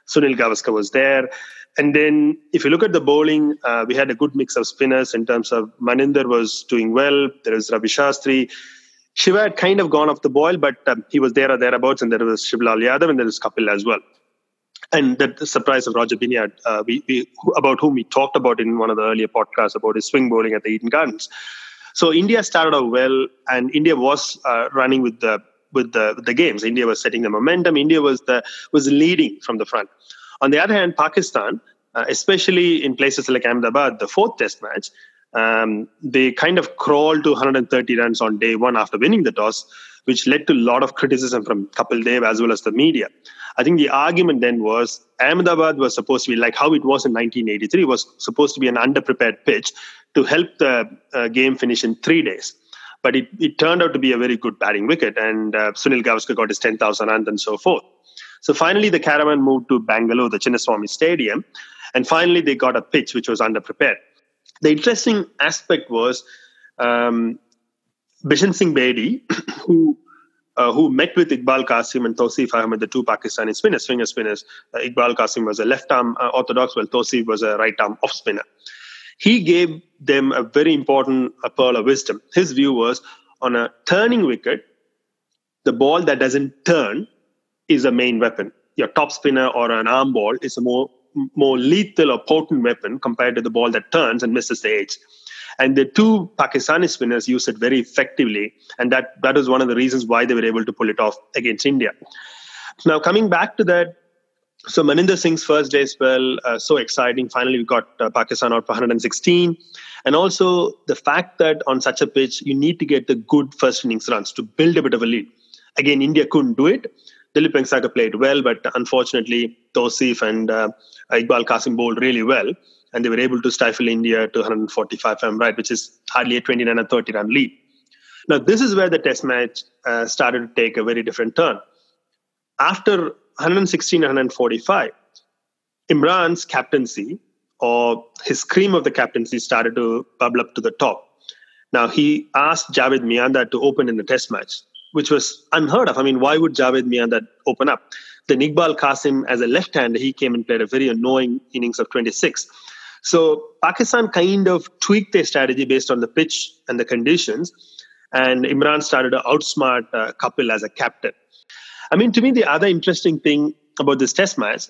Sunil Gavaskar was there. And then if you look at the bowling, we had a good mix of spinners in terms of Maninder was doing well. There was Ravi Shastri. Shiva had kind of gone off the boil, but he was there or thereabouts. And there was Shivlal Yadav, and there was Kapil as well. And the surprise of Roger Binyard, about whom we talked about in one of the earlier podcasts about his swing bowling at the Eden Gardens. So India started out well, and India was running with the games. India was setting the momentum. India was leading from the front. On the other hand, Pakistan, especially in places like Ahmedabad, the fourth test match, they kind of crawled to 130 runs on day one after winning the toss, which led to a lot of criticism from Kapil Dev as well as the media. I think the argument then was Ahmedabad was supposed to be like how it was in 1983, was supposed to be an underprepared pitch to help the game finish in 3 days. But it turned out to be a very good batting wicket, and Sunil Gavaskar got his 10,000 runs and so forth. So finally, the caravan moved to Bangalore, the Chinnaswamy Stadium, and finally they got a pitch which was underprepared. The interesting aspect was Bishan Singh Bedi, who met with Iqbal Qasim and Tausif Ahmed, the two Pakistani swinger spinners. Iqbal Qasim was a left-arm orthodox, while Tausif was a right-arm off-spinner. He gave them a very important pearl of wisdom. His view was, on a turning wicket, the ball that doesn't turn is a main weapon. Your top spinner or an arm ball is a more lethal or potent weapon compared to the ball that turns and misses the edge. And the two Pakistani spinners used it very effectively, and that was one of the reasons why they were able to pull it off against India. Now, coming back to that, so Maninder Singh's first day spell, so exciting. Finally, we got Pakistan out for 116. And also the fact that on such a pitch, you need to get the good first innings runs to build a bit of a lead. Again, India couldn't do it. Dilip Vengsaka played well, but unfortunately, Tausif and Iqbal Qasim bowled really well, and they were able to stifle India to 145, if I'm right, which is hardly a 29 or 30 run lead. Now, this is where the test match started to take a very different turn. After 116 and 145, Imran's captaincy, or his cream of the captaincy, started to bubble up to the top. Now, he asked Javed Mianda to open in the test match, which was unheard of. I mean, why would Javed Miandad open up? Then Iqbal Qasim, as a left-hander, he came and played a very annoying innings of 26. So Pakistan kind of tweaked their strategy based on the pitch and the conditions. And Imran started to outsmart Kapil as a captain. I mean, to me, the other interesting thing about this test match,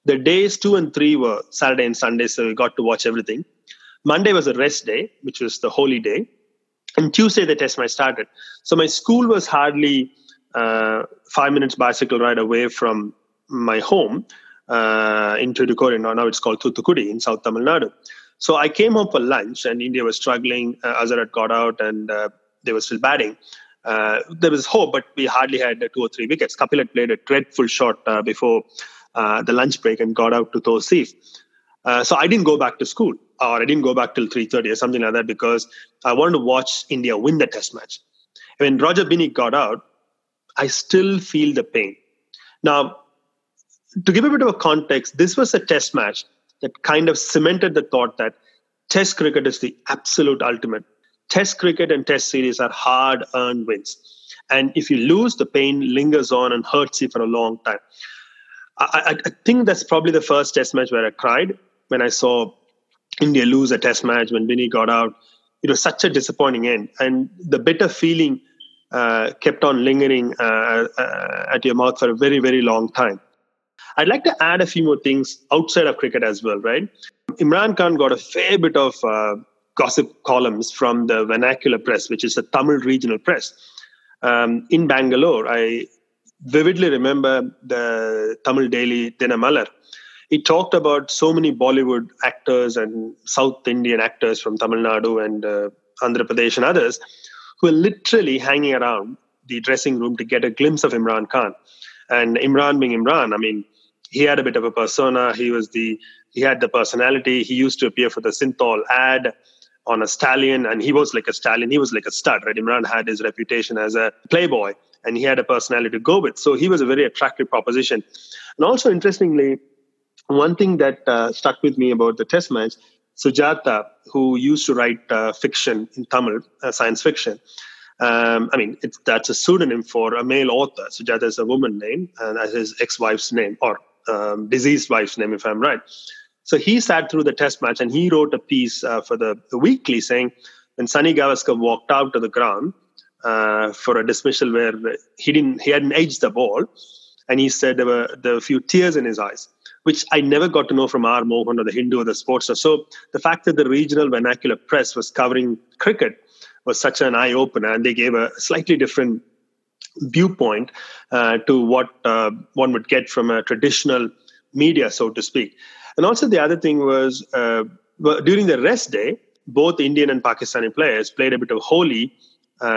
the days 2 and 3 were Saturday and Sunday, so we got to watch everything. Monday was a rest day, which was the holy day. And Tuesday, the test match started. So my school was hardly 5 minutes bicycle ride away from my home in Thoothukudi. Now it's called Thoothukudi in South Tamil Nadu. So I came home for lunch, and India was struggling. Azhar had got out, and they were still batting. There was hope, but we hardly had 2 or 3 wickets. Kapil had played a dreadful shot before the lunch break and got out to Tawseef. So I didn't go back to school, or I didn't go back till 3:30 or something like that, because I wanted to watch India win the test match. When Roger Binny got out, I still feel the pain. Now, to give a bit of a context, this was a test match that kind of cemented the thought that test cricket is the absolute ultimate. Test cricket and test series are hard-earned wins. And if you lose, the pain lingers on and hurts you for a long time. I think that's probably the first test match where I cried when I saw India lose a test match when Binny got out. It was such a disappointing end. And the bitter feeling kept on lingering at your mouth for a very, very long time. I'd like to add a few more things outside of cricket as well, right? Imran Khan got a fair bit of gossip columns from the vernacular press, which is the Tamil regional press. In Bangalore, I vividly remember the Tamil daily Dinamalar. He talked about so many Bollywood actors and South Indian actors from Tamil Nadu and Andhra Pradesh and others who were literally hanging around the dressing room to get a glimpse of Imran Khan. And Imran being Imran, I mean, he had a bit of a persona. He had the personality. He used to appear for the Synthol ad on a stallion, and he was like a stallion. He was like a stud, right? Imran had his reputation as a playboy, and he had a personality to go with. So he was a very attractive proposition. And also, interestingly, one thing that stuck with me about the test match, Sujata, who used to write fiction in Tamil, science fiction. That's a pseudonym for a male author. Sujata is a woman name, and that's his ex-wife's name, or deceased wife's name, if I'm right. So he sat through the test match, and he wrote a piece for the weekly saying, when Sunny Gavaskar walked out to the ground for a dismissal where he hadn't edged the ball, and he said there were a few tears in his eyes, which I never got to know from R. Mohan or the Hindu or the Sportster. So the fact that the regional vernacular press was covering cricket was such an eye-opener, and they gave a slightly different viewpoint to what one would get from a traditional media, so to speak. And also the other thing was, during the rest day, both Indian and Pakistani players played a bit of holi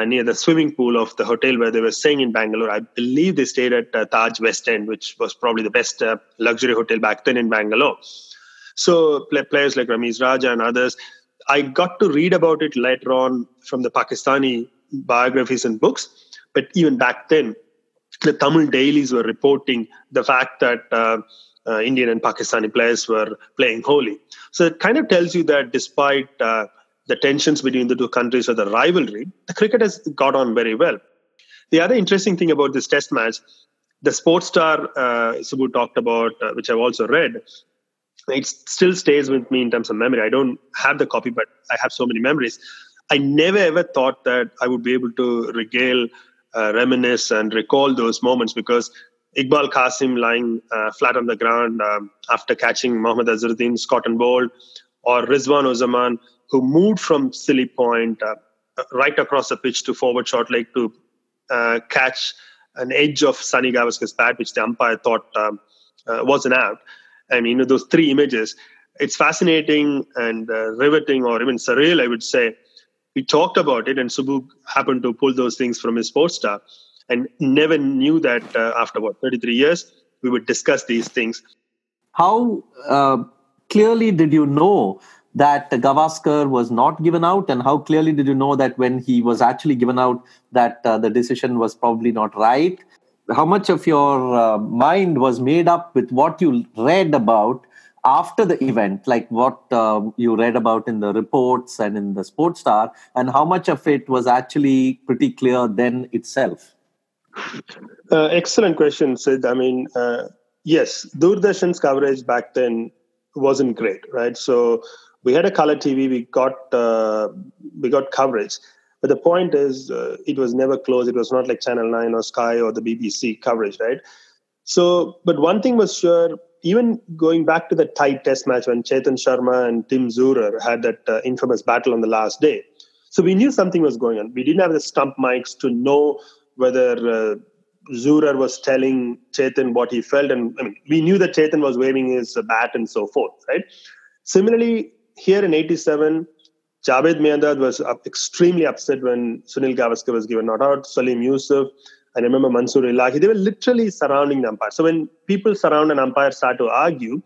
near the swimming pool of the hotel where they were staying in Bangalore. I believe they stayed at Taj West End, which was probably the best luxury hotel back then in Bangalore. So players like Ramiz Raja and others, I got to read about it later on from the Pakistani biographies and books. But even back then, the Tamil dailies were reporting the fact that Indian and Pakistani players were playing holi. So it kind of tells you that despite the tensions between the two countries or the rivalry, the cricket has got on very well. The other interesting thing about this test match, the Sports Star Subbu talked about, which I've also read, it still stays with me in terms of memory. I don't have the copy, but I have so many memories. I never ever thought that I would be able to regale, reminisce and recall those moments, because Iqbal Qasim lying flat on the ground after catching Mohammad Azharuddin's cotton ball, or Rizwan Uzzaman, who moved from silly point right across the pitch to forward short leg to catch an edge of Sunny Gavaskar's bat, which the umpire thought wasn't out. I mean, those three images, it's fascinating and riveting, or even surreal, I would say. We talked about it, and Subbu happened to pull those things from his Sports Star, and never knew that after 33 years, we would discuss these things. How clearly did you know that Gavaskar was not given out, and how clearly did you know that when he was actually given out that the decision was probably not right? How much of your mind was made up with what you read about after the event, like what you read about in the reports and in the Sports Star, and how much of it was actually pretty clear then itself? Excellent question, Sid. I mean, yes, Doordarshan's coverage back then wasn't great, right? So we had a color TV, we got coverage, but the point is, it was never close. It was not like Channel 9 or Sky or the BBC coverage, right? So, but one thing was sure, even going back to the tight test match when Chetan Sharma and Tim Zurer had that infamous battle on the last day. So we knew something was going on. We didn't have the stump mics to know whether Zurer was telling Chetan what he felt. And I mean, we knew that Chetan was waving his bat and so forth, right? Similarly, here in 87, Javed Miandad was extremely upset when Sunil Gavaskar was given not out. Salim Yusuf, I remember Mansoor Ilahi, they were literally surrounding the umpire. So when people surround an umpire, start to argue,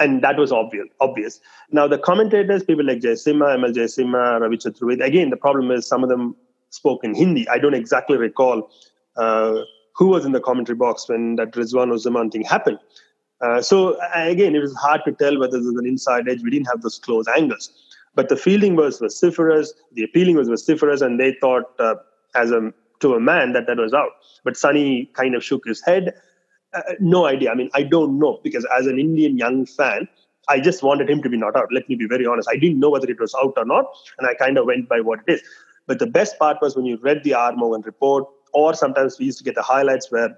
and that was obvious. Now the commentators, people like Jaisimha, ML Jaisimha, Ravi Chaturvedi, again, the problem is some of them spoke in Hindi. I don't exactly recall who was in the commentary box when that Rizwan Uzzaman thing happened. So again, it was hard to tell whether there was an inside edge. We didn't have those close angles. But the fielding was vociferous, the appealing was vociferous, and they thought to a man that was out. But Sunny kind of shook his head. No idea. I mean, I don't know, because as an Indian young fan, I just wanted him to be not out. Let me be very honest. I didn't know whether it was out or not, and I kind of went by what it is. But the best part was when you read the R. Mohan report, or sometimes we used to get the highlights where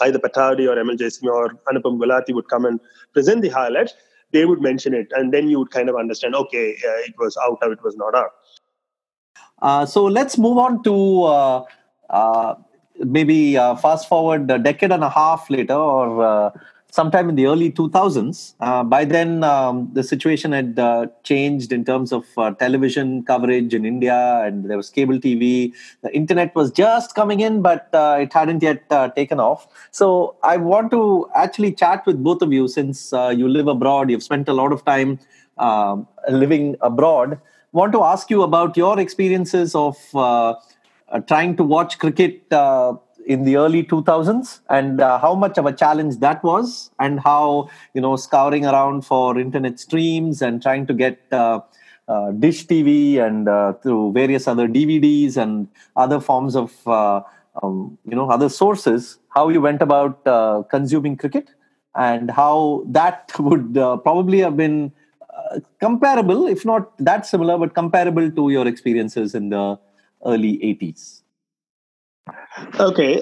either Patadi or ML Jaisimha or Anupam Gulati would come and present the highlights. They would mention it, and then you would kind of understand, okay, it was out or it was not out. So let's move on to maybe fast forward a decade and a half later, or sometime in the early 2000s. By then, the situation had changed in terms of television coverage in India, and there was cable TV. The internet was just coming in, but it hadn't yet taken off. So I want to actually chat with both of you, since you live abroad. You've spent a lot of time living abroad. Want to ask you about your experiences of trying to watch cricket in the early 2000s, and how much of a challenge that was, and how, scouring around for internet streams and trying to get dish TV and through various other DVDs and other forms of other sources, how you went about consuming cricket, and how that would probably have been comparable, if not that similar, but comparable to your experiences in the early 80s. Okay.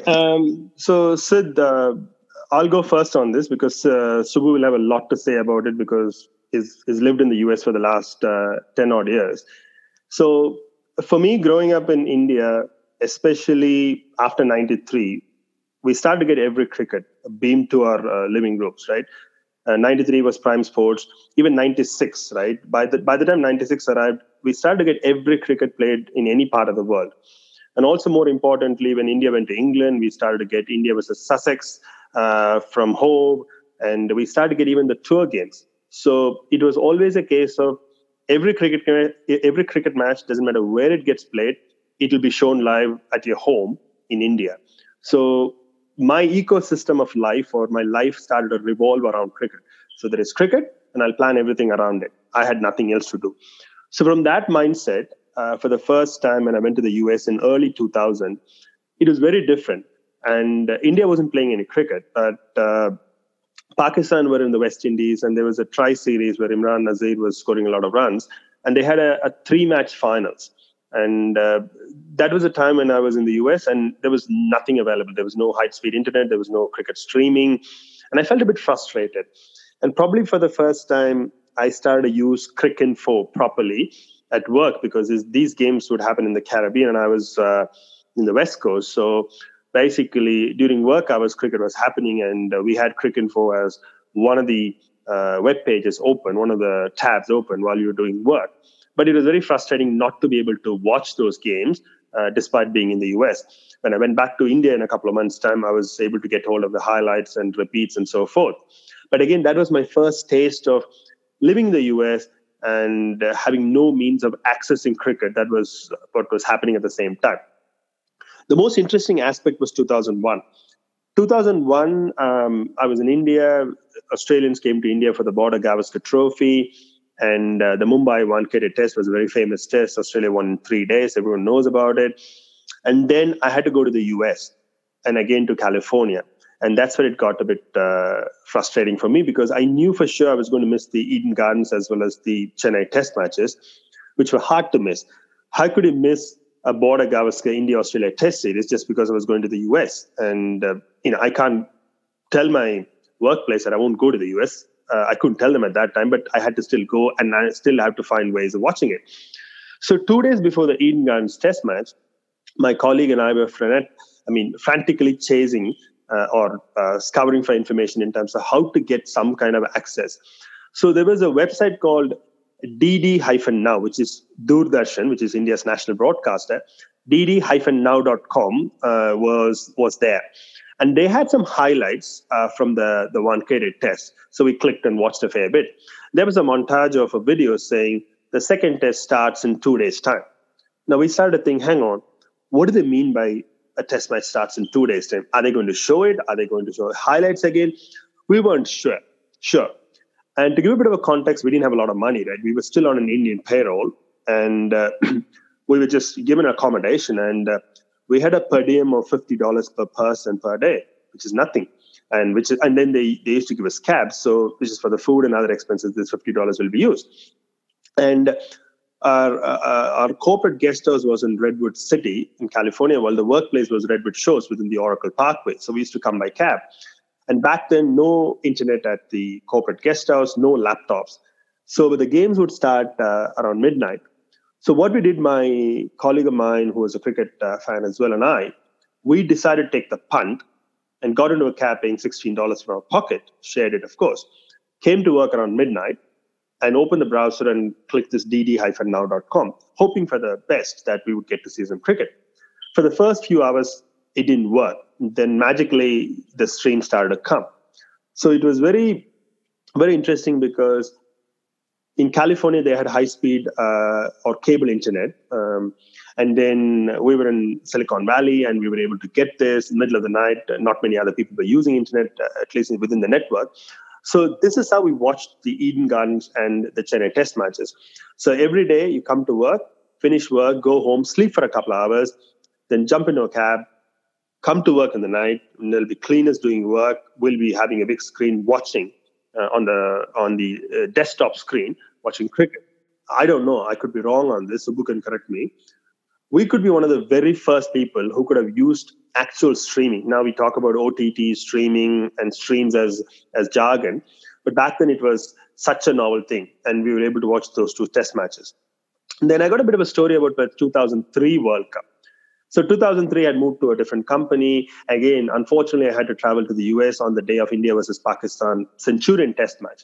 So, Sid, I'll go first on this, because Subbu will have a lot to say about it, because he's lived in the US for the last 10 odd years. So for me, growing up in India, especially after 93, we started to get every cricket beamed to our living rooms, right? 93 was Prime Sports, even 96, right? By the time 96 arrived, we started to get every cricket played in any part of the world. And also, more importantly, when India went to England, we started to get India versus Sussex from home, and we started to get even the tour games. So it was always a case of every cricket match, doesn't matter where it gets played, it will be shown live at your home in India. So my ecosystem of life, or my life, started to revolve around cricket. So there is cricket, and I'll plan everything around it. I had nothing else to do. So from that mindset, for the first time when I went to the US in early 2000, it was very different. And India wasn't playing any cricket, but Pakistan were in the West Indies, and there was a tri-series where Imran Nazir was scoring a lot of runs, and they had a 3-match finals. And that was a time when I was in the US, and there was nothing available. There was no high-speed internet. There was no cricket streaming. And I felt a bit frustrated. And probably for the first time, I started to use Cricinfo properly at work, because these games would happen in the Caribbean, and I was in the West Coast. So basically, during work hours, cricket was happening, and we had Cricinfo as one of the web pages open, one of the tabs open while you were doing work. But it was very frustrating not to be able to watch those games, despite being in the US. When I went back to India in a couple of months' time, I was able to get hold of the highlights and repeats and so forth. But again, that was my first taste of living in the US and having no means of accessing cricket. That was what was happening at the same time. The most interesting aspect was 2001. 2001, I was in India. Australians came to India for the Border Gavaskar Trophy. And the Mumbai Wankhede Test was a very famous test. Australia won in 3 days. Everyone knows about it. And then I had to go to the US. and again to California. And that's where it got a bit frustrating for me, because I knew for sure I was going to miss the Eden Gardens as well as the Chennai Test matches, which were hard to miss. How could you miss a Border Gavaskar India-Australia Test series just because I was going to the US? And, I can't tell my workplace that I won't go to the US. I couldn't tell them at that time, but I had to still go, and I still have to find ways of watching it. So 2 days before the Eden Gardens Test match, my colleague and I were frantically chasing or scouring for information in terms of how to get some kind of access. So there was a website called DD-Now, which is Doordarshan, which is India's national broadcaster. DD-Now.com was there. And they had some highlights from the wankhede test. So we clicked and watched a fair bit. There was a montage of a video saying the second test starts in 2 days' time. Now we started to think, hang on, what do they mean by a test match starts in 2 days' time? Are they going to show it? Are they going to show highlights again? We weren't sure. And to give a bit of a context, we didn't have a lot of money, right? We were still on an Indian payroll, and we were just given accommodation, and we had a per diem of $50 per person per day, which is nothing. And then they used to give us cabs, so which is for the food and other expenses. This $50 will be used. And our corporate guest house was in Redwood City in California, while the workplace was Redwood Shores within the Oracle Parkway. So we used to come by cab. And back then, no internet at the corporate guest house, no laptops. So the games would start around midnight. So what we did, my colleague of mine, who was a cricket fan as well, and I, we decided to take the punt and got into a cab paying $16 from our pocket, shared it, of course, came to work around midnight, and opened the browser and clicked this dd-now.com, hoping for the best that we would get to see some cricket. For the first few hours, it didn't work. Then magically, the stream started to come. So it was very, very interesting, because in California, they had high-speed or cable internet. And then we were in Silicon Valley, and we were able to get this in the middle of the night. Not many other people were using internet, at least within the network. So this is how we watched the Eden Gardens and the Chennai Test matches. So every day you come to work, finish work, go home, sleep for a couple of hours, then jump into a cab, come to work in the night, and there'll be cleaners doing work. We'll be having a big screen watching on the desktop screen, watching cricket. I don't know. I could be wrong on this. Subbu can correct me. We could be one of the very first people who could have used actual streaming. Now we talk about OTT streaming and streams as jargon, but back then it was such a novel thing, and we were able to watch those two test matches. And then I got a bit of a story about the 2003 World Cup. So 2003, I'd moved to a different company. Again, unfortunately, I had to travel to the US on the day of India versus Pakistan Centurion Test match.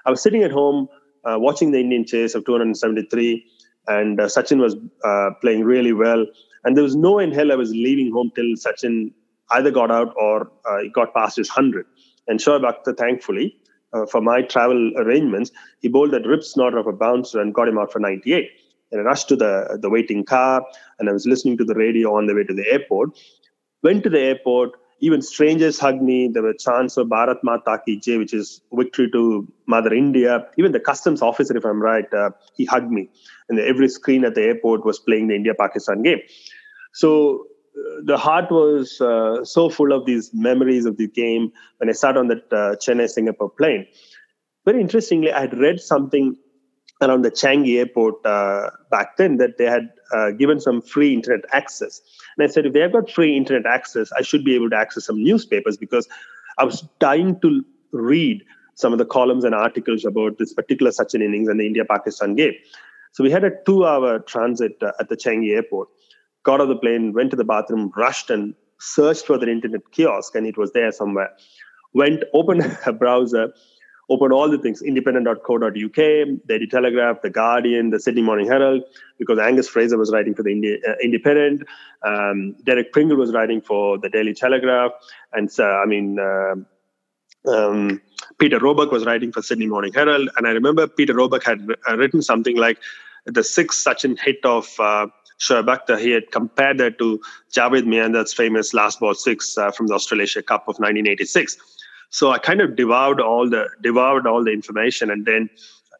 I was sitting at home watching the Indian chase of 273, and Sachin was playing really well. And there was no in hell I was leaving home till Sachin either got out or got past his 100. And Shoaib Akhtar, thankfully, for my travel arrangements, he bowled that rip snorter of a bouncer and got him out for 98. And I rushed to the waiting car, and I was listening to the radio on the way to the airport. Went to the airport. Even strangers hugged me. There were chants of Bharat Mata Ki Jai, which is victory to Mother India. Even the customs officer, if I'm right, he hugged me. And every screen at the airport was playing the India-Pakistan game. So the heart was so full of these memories of the game when I sat on that Chennai-Singapore plane. Very interestingly, I had read something around the Changi airport back then that they had given some free internet access. And I said, if they have got free internet access, I should be able to access some newspapers, because I was dying to read some of the columns and articles about this particular Sachin innings and the India-Pakistan game. So we had a 2-hour transit at the Changi airport, got off the plane, went to the bathroom, rushed and searched for the internet kiosk, and it was there somewhere. Went, opened a browser, opened all the things, independent.co.uk, the Daily Telegraph, the Guardian, the Sydney Morning Herald, because Angus Fraser was writing for the Independent, Derek Pringle was writing for the Daily Telegraph, and Peter Roebuck was writing for Sydney Morning Herald. And I remember Peter Roebuck had written something like the sixth Sachin hit of Shoaib Akhtar. He had compared that to Javed Miandar's famous last ball six from the Australasia Cup of 1986. So I kind of devoured all the information, and then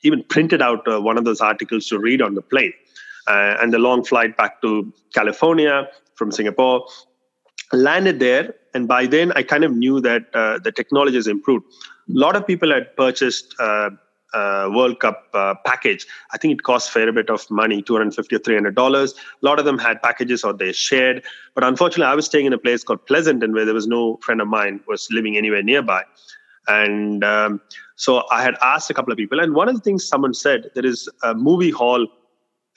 even printed out one of those articles to read on the plane. And the long flight back to California from Singapore, Landed there, and by then I kind of knew that the technology has improved. A lot of people had purchased World Cup package. I think it cost a fair bit of money, $250 or $300. A lot of them had packages or they shared. But unfortunately, I was staying in a place called Pleasanton where there was no friend of mine was living anywhere nearby. And so I had asked a couple of people. And one of the things someone said, there is a movie hall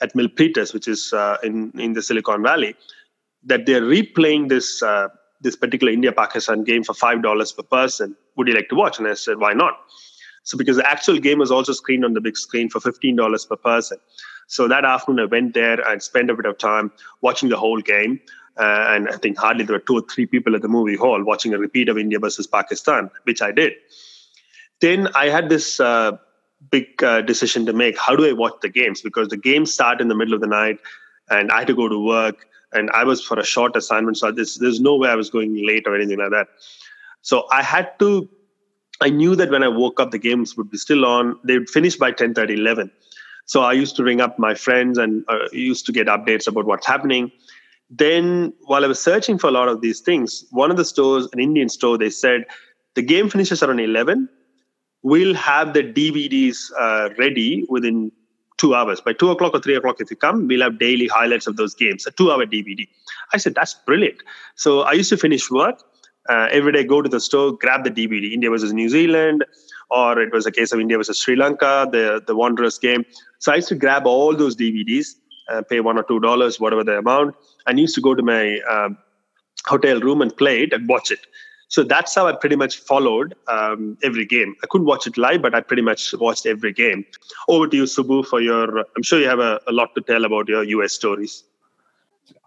at Milpitas, which is in the Silicon Valley, that they're replaying this particular India-Pakistan game for $5 per person. Would you like to watch? And I said, why not? So because the actual game was also screened on the big screen for $15 per person. So that afternoon I went there and spent a bit of time watching the whole game. And I think hardly there were 2 or 3 people at the movie hall watching a repeat of India versus Pakistan, which I did. Then I had this big decision to make. How do I watch the games? Because the games start in the middle of the night and I had to go to work. And I was for a short assignment. So there's no way I was going late or anything like that. So I knew that when I woke up, the games would be still on. They would finish by 10:30, 11. So I used to ring up my friends and used to get updates about what's happening. Then while I was searching for a lot of these things, one of the stores, an Indian store, they said, the game finishes around 11. We'll have the DVDs ready within 2 hours. By 2 o'clock or 3 o'clock, if you come, we'll have daily highlights of those games, a 2-hour DVD. I said, that's brilliant. So I used to finish work. Every day, go to the store, grab the DVD, India versus New Zealand, or it was a case of India versus Sri Lanka, the Wanderers game. So I used to grab all those DVDs, pay $1 or $2, whatever the amount, and used to go to my hotel room and play it and watch it. So that's how I pretty much followed every game. I couldn't watch it live, but I pretty much watched every game. Over to you, Subbu, for your, I'm sure you have a lot to tell about your US stories.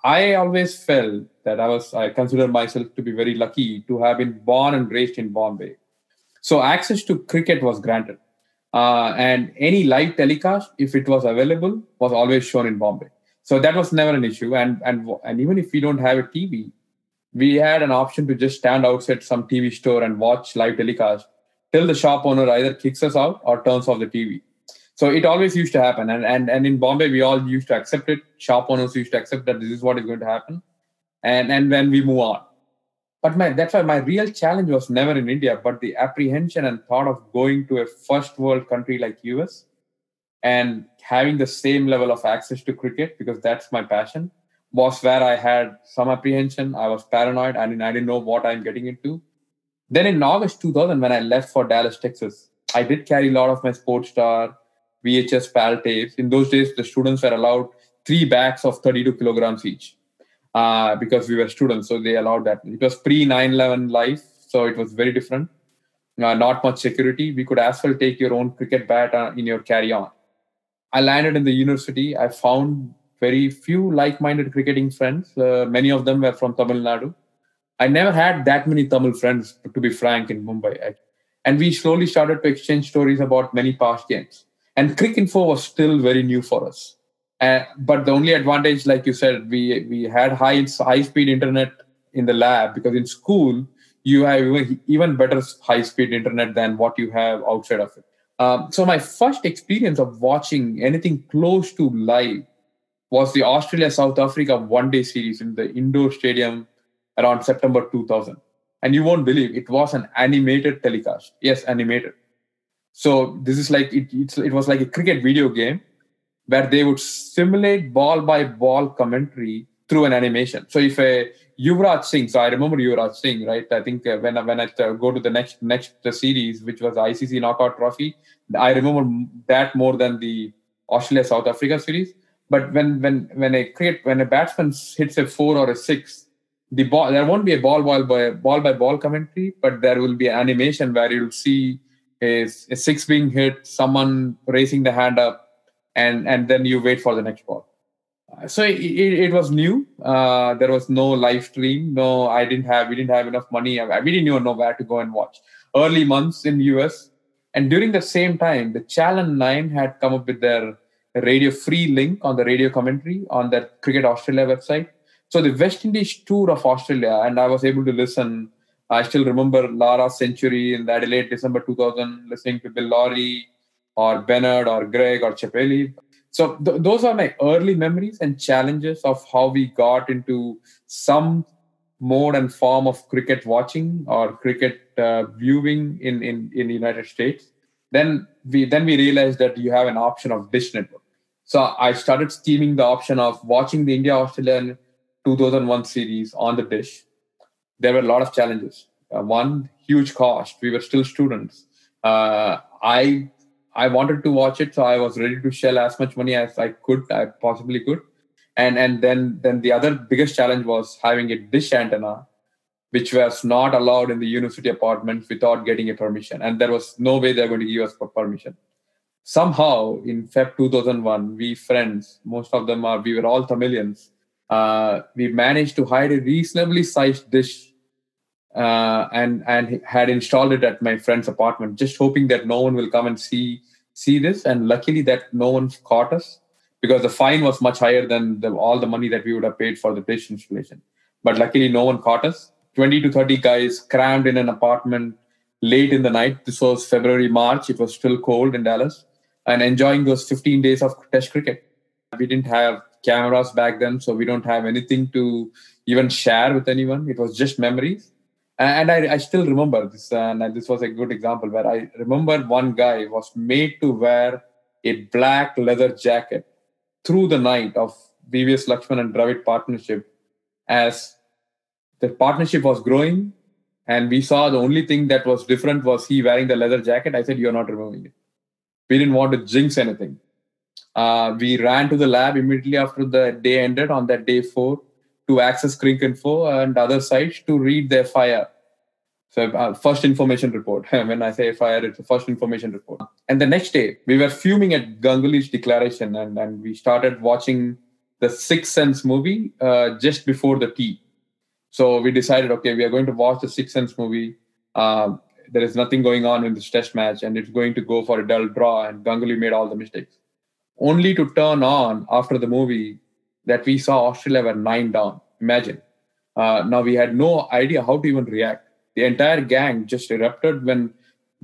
I always felt that I consider myself to be very lucky to have been born and raised in Bombay. So access to cricket was granted. And any live telecast, if it was available, was always shown in Bombay. So that was never an issue. And even if we don't have a TV, we had an option to just stand outside some TV store and watch live telecast till the shop owner either kicks us out or turns off the TV. So it always used to happen. And in Bombay, we all used to accept it. Shop owners used to accept that this is what is going to happen. And then we move on. But that's why my real challenge was never in India, but the apprehension and thought of going to a first world country like US and having the same level of access to cricket, because that's my passion, was where I had some apprehension. I was paranoid. I didn't know what I'm getting into. Then in August 2000, when I left for Dallas, Texas, I did carry a lot of my Sports Star, VHS PAL tapes. In those days, the students were allowed 3 bags of 32 kilograms each because we were students. So they allowed that. It was pre-9/11 life, so it was very different. Not much security. We could as well take your own cricket bat in your carry-on. I landed in the university. I found very few like-minded cricketing friends. Many of them were from Tamil Nadu. I never had that many Tamil friends, to be frank, in Mumbai. And we slowly started to exchange stories about many past games. And Cricinfo was still very new for us. But the only advantage, like you said, we had high-speed internet in the lab, because in school, you have even better high-speed internet than what you have outside of it. So my first experience of watching anything close to live was the Australia-South Africa one-day series in the indoor stadium around September 2000. And you won't believe it was an animated telecast. Yes, animated. So this is like, it was like a cricket video game where they would simulate ball-by-ball commentary through an animation. So if Yuvraj Singh, so I remember Yuvraj Singh, right? I think when I go to the next series, which was the ICC Knockout Trophy, I remember that more than the Australia-South Africa series. But when a batsman hits a 4 or a 6, there won't be a ball-by-ball commentary, but there will be an animation where you'll see a 6 being hit, someone raising the hand up, and then you wait for the next ball. So it was new. There was no live stream. No, we didn't have enough money. We didn't even know where to go and watch. Early months in US. And during the same time, the Channel 9 had come up with their radio free link on the radio commentary on their Cricket Australia website. So the West Indies tour of Australia, and I was able to listen. I still remember Lara's century in the Adelaide, December 2000, listening to Bill Lawry or Bennett or Greg or Chappelli. So those are my early memories and challenges of how we got into some mode and form of cricket watching or cricket viewing in the United States. Then we realized that you have an option of Dish Network. So I started scheming the option of watching the India-Australia 2001 series on the Dish. There were a lot of challenges. One, huge cost. We were still students. I wanted to watch it, so I was ready to shell as much money as I possibly could. And then the other biggest challenge was having a dish antenna, which was not allowed in the university apartments without getting a permission. And there was no way they're going to give us permission. Somehow, in Feb 2001, we friends, most of them we were all Tamilians, we managed to hide a reasonably sized dish and had installed it at my friend's apartment, just hoping that no one will come and see this. And luckily that no one caught us, because the fine was much higher than all the money that we would have paid for the dish installation. But luckily no one caught us. 20 to 30 guys crammed in an apartment late in the night. This was February, March. It was still cold in Dallas, and enjoying those 15 days of test cricket. We didn't have cameras back then, so we don't have anything to even share with anyone. It was just memories. And I still remember this, and this was a good example where I remember one guy was made to wear a black leather jacket through the night of VVS Lakshman and Dravid partnership, as the partnership was growing, and we saw the only thing that was different was he wearing the leather jacket. I said, "You're not removing it." We didn't want to jinx anything. We ran to the lab immediately after the day ended on that day 4 to access Crink Info and other sites to read their FIR. So first information report. When I say FIR, it's the first information report. And the next day, we were fuming at Ganguly's declaration, and we started watching the Sixth Sense movie just before the tea. So we decided, okay, we are going to watch the Sixth Sense movie. There is nothing going on in this test match, and it's going to go for a dull draw, and Ganguly made all the mistakes. Only to turn on after the movie that we saw Australia were 9 down. Imagine. Now we had no idea how to even react. The entire gang just erupted when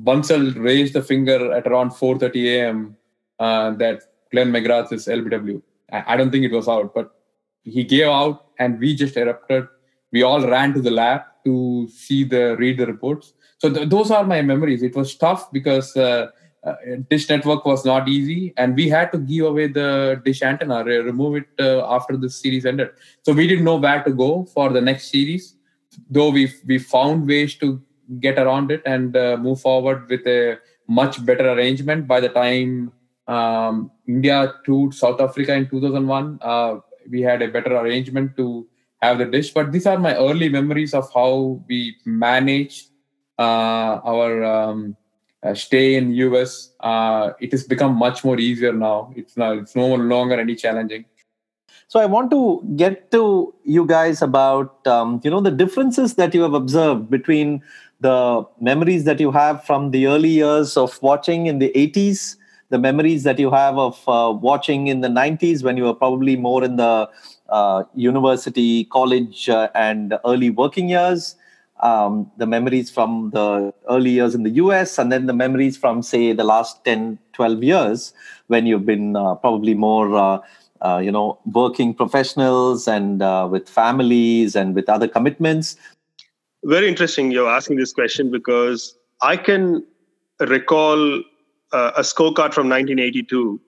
Bansal raised the finger at around 4:30 a.m. That Glenn McGrath is LBW. I don't think it was out, but he gave out, and we just erupted. We all ran to the lab to read the reports. So those are my memories. It was tough because Dish Network was not easy, and we had to give away the dish antenna, remove it after the series ended. So we didn't know where to go for the next series, though we found ways to get around it and move forward with a much better arrangement. By the time India toured South Africa in 2001, we had a better arrangement to have the dish. But these are my early memories of how we managed our stay in US. It has become much more easier now. It's no longer any challenging. So I want to get to you guys about the differences that you have observed between the memories that you have from the early years of watching in the 80s, the memories that you have of watching in the 90s when you were probably more in the university, college, and early working years, the memories from the early years in the US, and then the memories from, say, the last 10, 12 years when you've been probably more working professionals and with families and with other commitments. Very interesting you're asking this question, because I can recall a scorecard from 1982,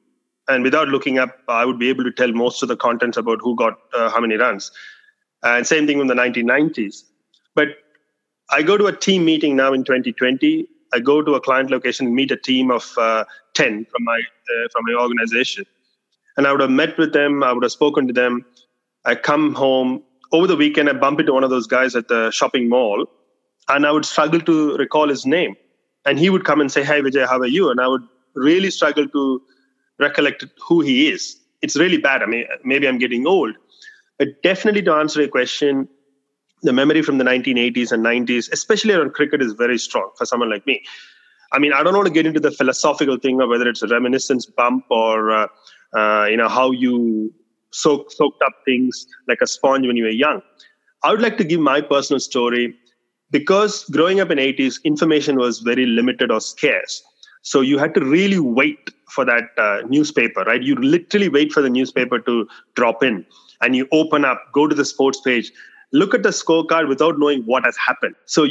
and without looking up, I would be able to tell most of the contents about who got how many runs. And same thing from the 1990s. But I go to a team meeting now in 2020. I go to a client location, meet a team of 10 from my organization. And I would have met with them. I would have spoken to them. I come home. Over the weekend, I bump into one of those guys at the shopping mall, and I would struggle to recall his name. And he would come and say, "Hey, Vijay, how are you?" And I would really struggle to recollect who he is. It's really bad. I mean, maybe I'm getting old. But definitely, to answer your question, the memory from the 1980s and 90s, especially around cricket, is very strong for someone like me. I mean, I don't want to get into the philosophical thing of whether it's a reminiscence bump or how you soaked up things like a sponge when you were young. I would like to give my personal story, because growing up in 80s, information was very limited or scarce. So you had to really wait for that newspaper, right? You literally wait for the newspaper to drop in, and you open up, go to the sports page, look at the scorecard without knowing what has happened. So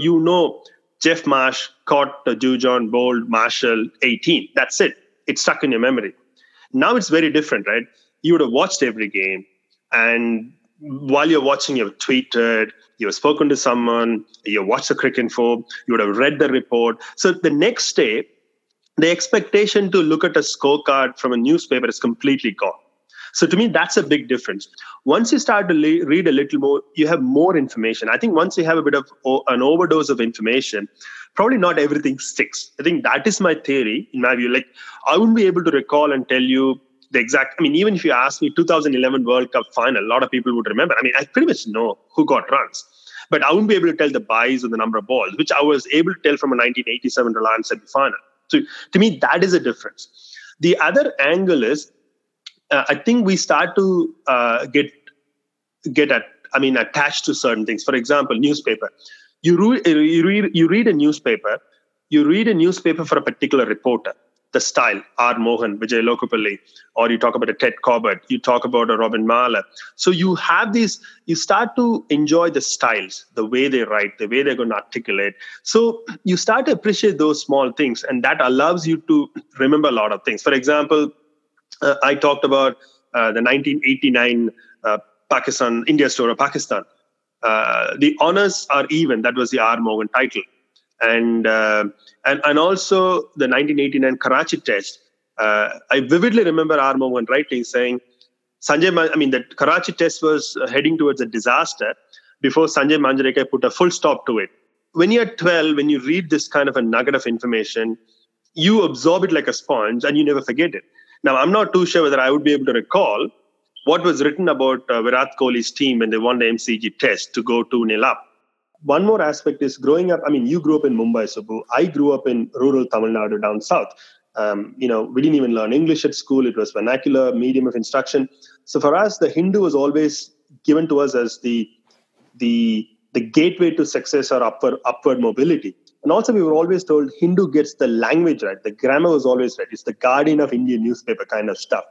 Jeff Marsh caught Jujon, Bold, Marshall, 18. That's it. It's stuck in your memory. Now it's very different, right? You would have watched every game, and while you're watching, you've tweeted, you've spoken to someone, you watched the cricket info, you would have read the report. So the next day, the expectation to look at a scorecard from a newspaper is completely gone. So to me, that's a big difference. Once you start to read a little more, you have more information. I think once you have a bit of an overdose of information, probably not everything sticks. I think that is my theory, in my view. Like, I wouldn't be able to recall and tell you the exact, even if you ask me 2011 World Cup final, a lot of people would remember. I pretty much know who got runs, but I wouldn't be able to tell the buys or the number of balls, which I was able to tell from a 1987 Reliance semi-final. So to me, that is a difference. The other angle is, I think we start to attached to certain things. For example, newspaper. You read a newspaper. You read a newspaper for a particular reporter. The style, R. Mohan, Vijay Lokapalli, or you talk about a Ted Corbett, you talk about a Robin Mahler. So you have these, you start to enjoy the styles, the way they write, the way they're going to articulate. So you start to appreciate those small things, and that allows you to remember a lot of things. For example, I talked about the 1989 India story of Pakistan. The honors are even. That was the R. Mohan title. And also the 1989 Karachi test. I vividly remember R. Mohan writing saying, the Karachi test was heading towards a disaster before Sanjay Manjrekar put a full stop to it. When you're 12, when you read this kind of a nugget of information, you absorb it like a sponge and you never forget it. Now, I'm not too sure whether I would be able to recall what was written about Virat Kohli's team when they won the MCG test to go 2-0 up. One more aspect is growing up. You grew up in Mumbai, Subbu. I grew up in rural Tamil Nadu down south. We didn't even learn English at school. It was vernacular medium of instruction. So for us, the Hindu was always given to us as the gateway to success or upward mobility. And also we were always told Hindu gets the language right. The grammar was always right. It's the guardian of Indian newspaper kind of stuff.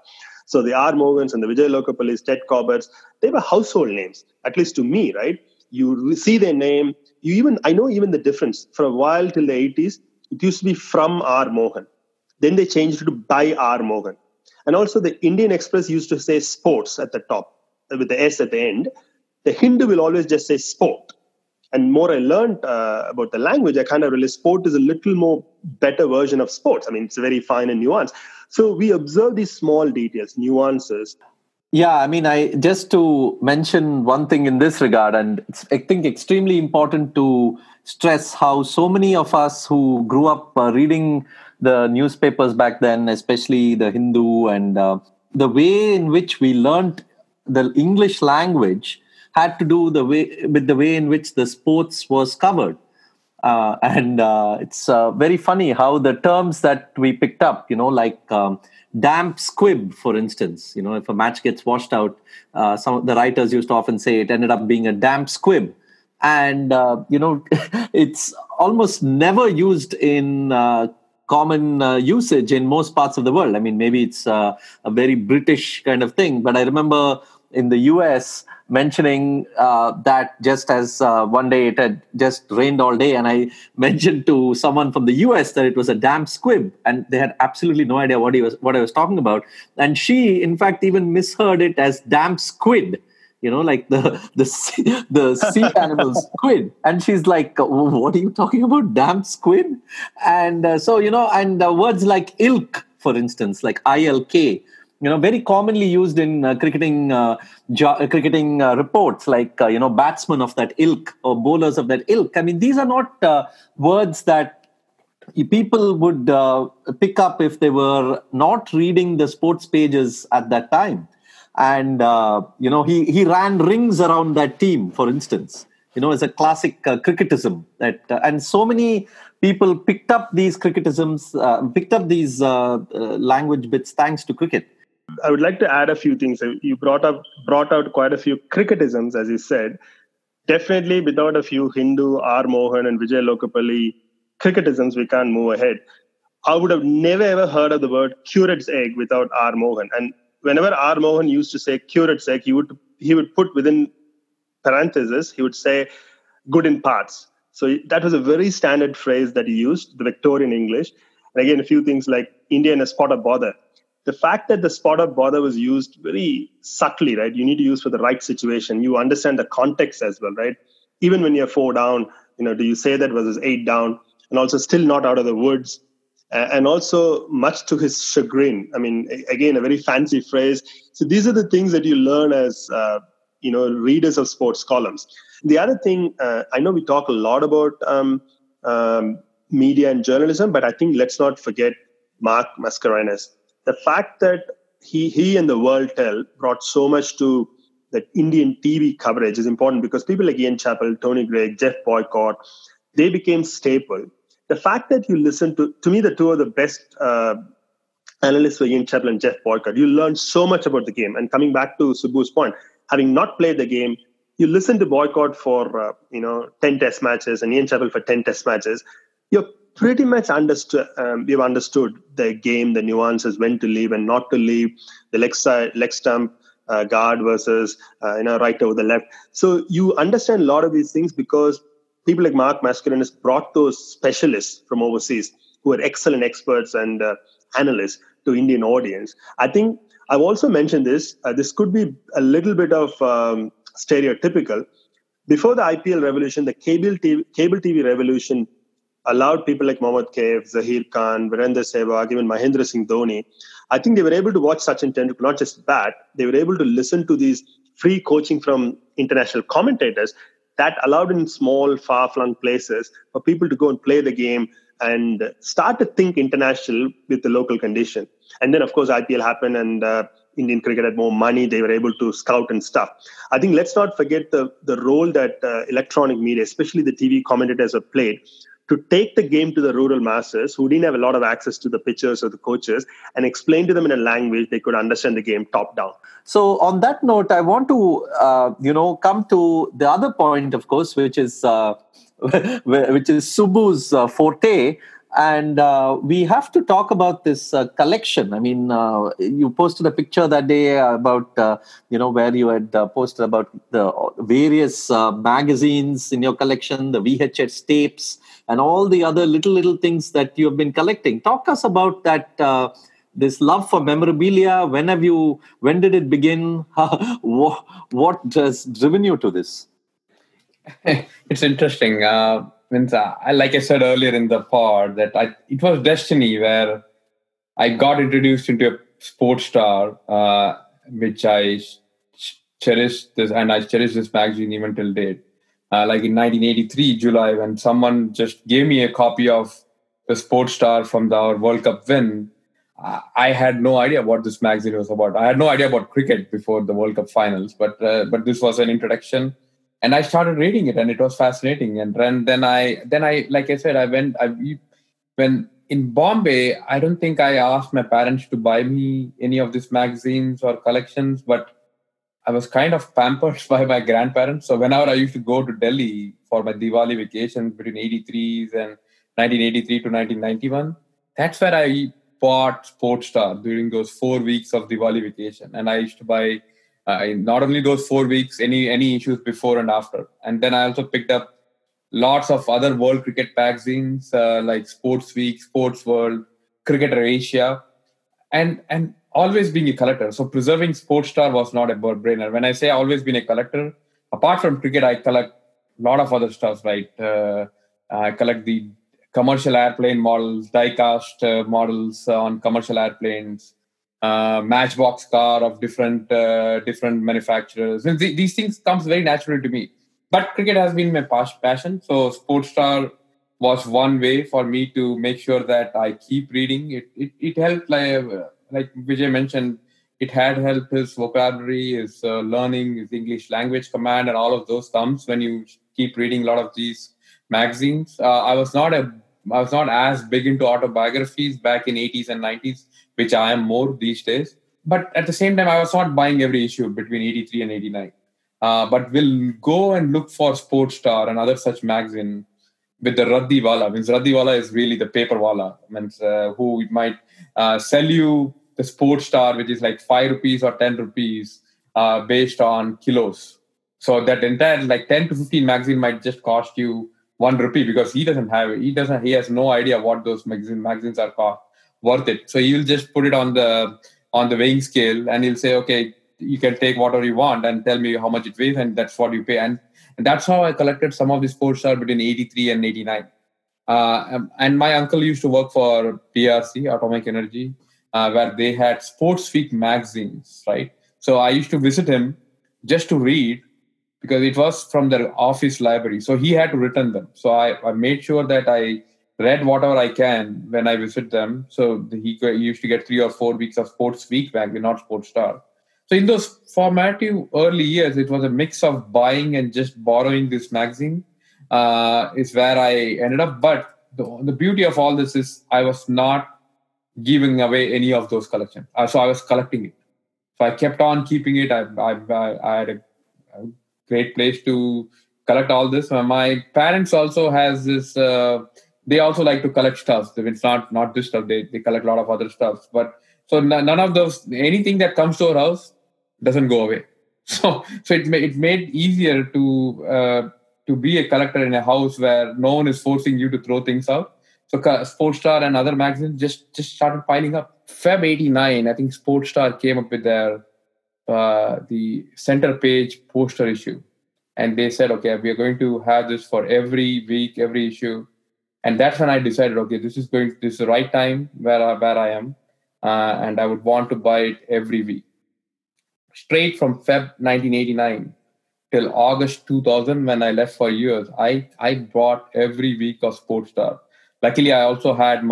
So the R. Mohans and the Vijay Lokapallis, Ted Corbetts, they were household names, at least to me, right? You see their name. I know even the difference. For a while till the 80s, it used to be from R. Mohan. Then they changed it to by R. Mohan. And also the Indian Express used to say sports at the top with the S at the end. The Hindu will always just say sport. And more I learned about the language, I kind of realized sport is a little more better version of sports. It's very fine and nuanced. So we observe these small details, nuances. Yeah, I just to mention one thing in this regard, and it's, I think, extremely important to stress how so many of us who grew up reading the newspapers back then, especially the Hindu, and the way in which we learnt the English language had to do with the way in which the sports was covered. And it's very funny how the terms that we picked up, like damp squib, for instance, if a match gets washed out, some of the writers used to often say it ended up being a damp squib. And, it's almost never used in common usage in most parts of the world. Maybe it's a very British kind of thing, but I remember in the US mentioning that just as one day it had just rained all day, and I mentioned to someone from the US that it was a damp squib, and they had absolutely no idea what I was talking about. And she, in fact, even misheard it as damp squid, like the sea animal squid. And she's like, what are you talking about, damp squid? And so, and words like ilk, for instance, like ILK, very commonly used in cricketing reports, like, batsmen of that ilk or bowlers of that ilk. These are not words that people would pick up if they were not reading the sports pages at that time. And, he ran rings around that team, for instance, as a classic cricketism. And so many people picked up these cricketisms, picked up these language bits thanks to cricket. I would like to add a few things. You brought out quite a few cricketisms, as you said. Definitely, without a few Hindu, R. Mohan and Vijay Lokapalli cricketisms, we can't move ahead. I would have never ever heard of the word curate's egg without R. Mohan. And whenever R. Mohan used to say curate's egg, he would put within parenthesis, he would say, good in parts. So that was a very standard phrase that he used, the Victorian English. And again, a few things like India in a spot of bother. The fact that the spot of bother was used very subtly, right? You need to use for the right situation. You understand the context as well, right? Even when you're 4 down, do you say that versus 8 down? And also still not out of the woods. And also much to his chagrin. I mean, again, a very fancy phrase. So these are the things that you learn as, readers of sports columns. The other thing, I know we talk a lot about media and journalism, but I think let's not forget Mark Mascarenhas. The fact that he and the World Tell brought so much to that Indian TV coverage is important because people like Ian Chappell, Tony Gregg, Jeff Boycott, they became staple. The fact that you listen to me, the two of the best analysts were Ian Chappell and Jeff Boycott. You learn so much about the game. And coming back to Subbu's point, having not played the game, you listen to Boycott for 10 test matches and Ian Chappell for 10 test matches. You're pretty much understood. We've understood the game, the nuances, when to leave and not to leave, the leg stump guard versus right over the left. So you understand a lot of these things because people like Mark Mascarenhas brought those specialists from overseas who are excellent experts and analysts to Indian audience. I think I've also mentioned this. This could be a little bit of stereotypical. Before the IPL revolution, the cable TV revolution allowed people like Mohammad Kaif, Zahir Khan, Virender Sehwag, even Mahendra Singh Dhoni. I think they were able to watch Sachin Tendulkar, not just bat, they were able to listen to these free coaching from international commentators that allowed in small, far-flung places for people to go and play the game and start to think international with the local condition. And then, of course, IPL happened and Indian cricket had more money. They were able to scout and stuff. I think let's not forget the role that electronic media, especially the TV commentators, have played to take the game to the rural masses who didn't have a lot of access to the pitchers or the coaches and explain to them in a language they could understand the game top down. So on that note, I want to, come to the other point, of course, which is Subbu's forte. And we have to talk about this collection. I mean, you posted a picture that day about, where you had posted about the various magazines in your collection, the VHS tapes, and all the other little things that you have been collecting. Talk us about that, this love for memorabilia. When did it begin? What has driven you to this? It's interesting. Like I said earlier in the pod, that it was destiny where I got introduced into a sports star, which I cherished this, and I cherish this magazine even till date. Like in 1983, July, when someone just gave me a copy of the Sports Star from our World Cup win, I had no idea what this magazine was about. I had no idea about cricket before the World Cup finals, but this was an introduction. And I started reading it, and it was fascinating. And then I, like I said, when in Bombay, I don't think I asked my parents to buy me any of these magazines or collections, but I was kind of pampered by my grandparents. So whenever I used to go to Delhi for my Diwali vacations between 1983 to 1991, that's where I bought Sports Star during those 4 weeks of Diwali vacation. And I used to buy not only those 4 weeks, any issues before and after. And then I also picked up lots of other world cricket magazines like Sports Week, Sports World, Cricketer Asia, and always being a collector. So preserving Sports Star was not a brainer. When I say always been a collector, apart from cricket, I collect a lot of other stuff, right? I collect the commercial airplane models, die-cast models on commercial airplanes, matchbox car of different manufacturers. And these things comes very naturally to me. But cricket has been my passion. So Sports Star was one way for me to make sure that I keep reading. It helped, like Vijay mentioned, it had helped his vocabulary, his learning, his English language command, and all of those comes when you keep reading a lot of these magazines. I was not as big into autobiographies back in 80s and 90s, which I am more these days. But at the same time, I was not buying every issue between 83 and 89. But we'll go and look for Sports Star and other such magazine with the Raddi Wala. Means Raddi Wala is really the paper wala. Means who might sell you the Sports Star, which is like 5 rupees or 10 rupees based on kilos. So that entire like 10 to 15 magazine might just cost you 1 rupee because he doesn't have it. He has no idea what those magazines are worth it. So he'll just put it on the weighing scale and he'll say, okay, you can take whatever you want and tell me how much it weighs, and that's what you pay. And that's how I collected some of the sports stars between 83 and 89. And my uncle used to work for PRC, Atomic Energy, where they had Sports Week magazines, right? So I used to visit him just to read because it was from the office library. So he had to return them. So I made sure that I read whatever I can when I visit them. So he used to get 3 or 4 weeks of Sports Week magazine, not Sports Star. So in those formative early years, it was a mix of buying and just borrowing this magazine is where I ended up. But the beauty of all this is I was not giving away any of those collections. So I was collecting it. So I kept on keeping it. I had a great place to collect all this. My parents also has this. They also like to collect stuff. It's not this stuff. They collect a lot of other stuff. But so none of those, anything that comes to our house doesn't go away. So it made easier to be a collector in a house where no one is forcing you to throw things out. So Sports Star and other magazines just started piling up. Feb 89, I think Sports Star came up with their the center page poster issue. And they said, okay, we are going to have this for every week, every issue. And that's when I decided, okay, this is the right time where I am. And I would want to buy it every week. Straight from Feb 1989 till August 2000, when I left for years, I bought every week of Sports Star. Luckily, I also had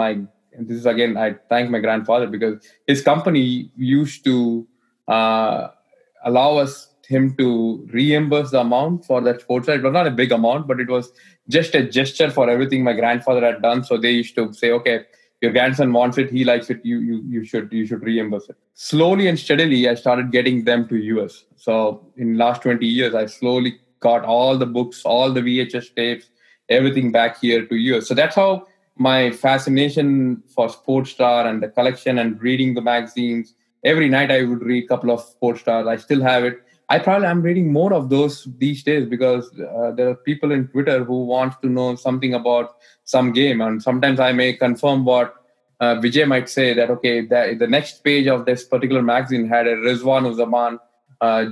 this is again, I thank my grandfather because his company used to allow him to reimburse the amount for that Sports Star. It was not a big amount, but it was just a gesture for everything my grandfather had done. So they used to say, okay, your grandson wants it, he likes it, you should reimburse it. Slowly and steadily, I started getting them to US. So in last 20 years, I slowly got all the books, all the VHS tapes, everything back here to US. So that's how my fascination for Sports Star and the collection and reading the magazines. Every night I would read a couple of Sports Stars. I still have it. I'm reading more of those these days because there are people in Twitter who want to know something about some game. And sometimes I may confirm what Vijay might say that, okay, the next page of this particular magazine had a Rizwan-ur-Zaman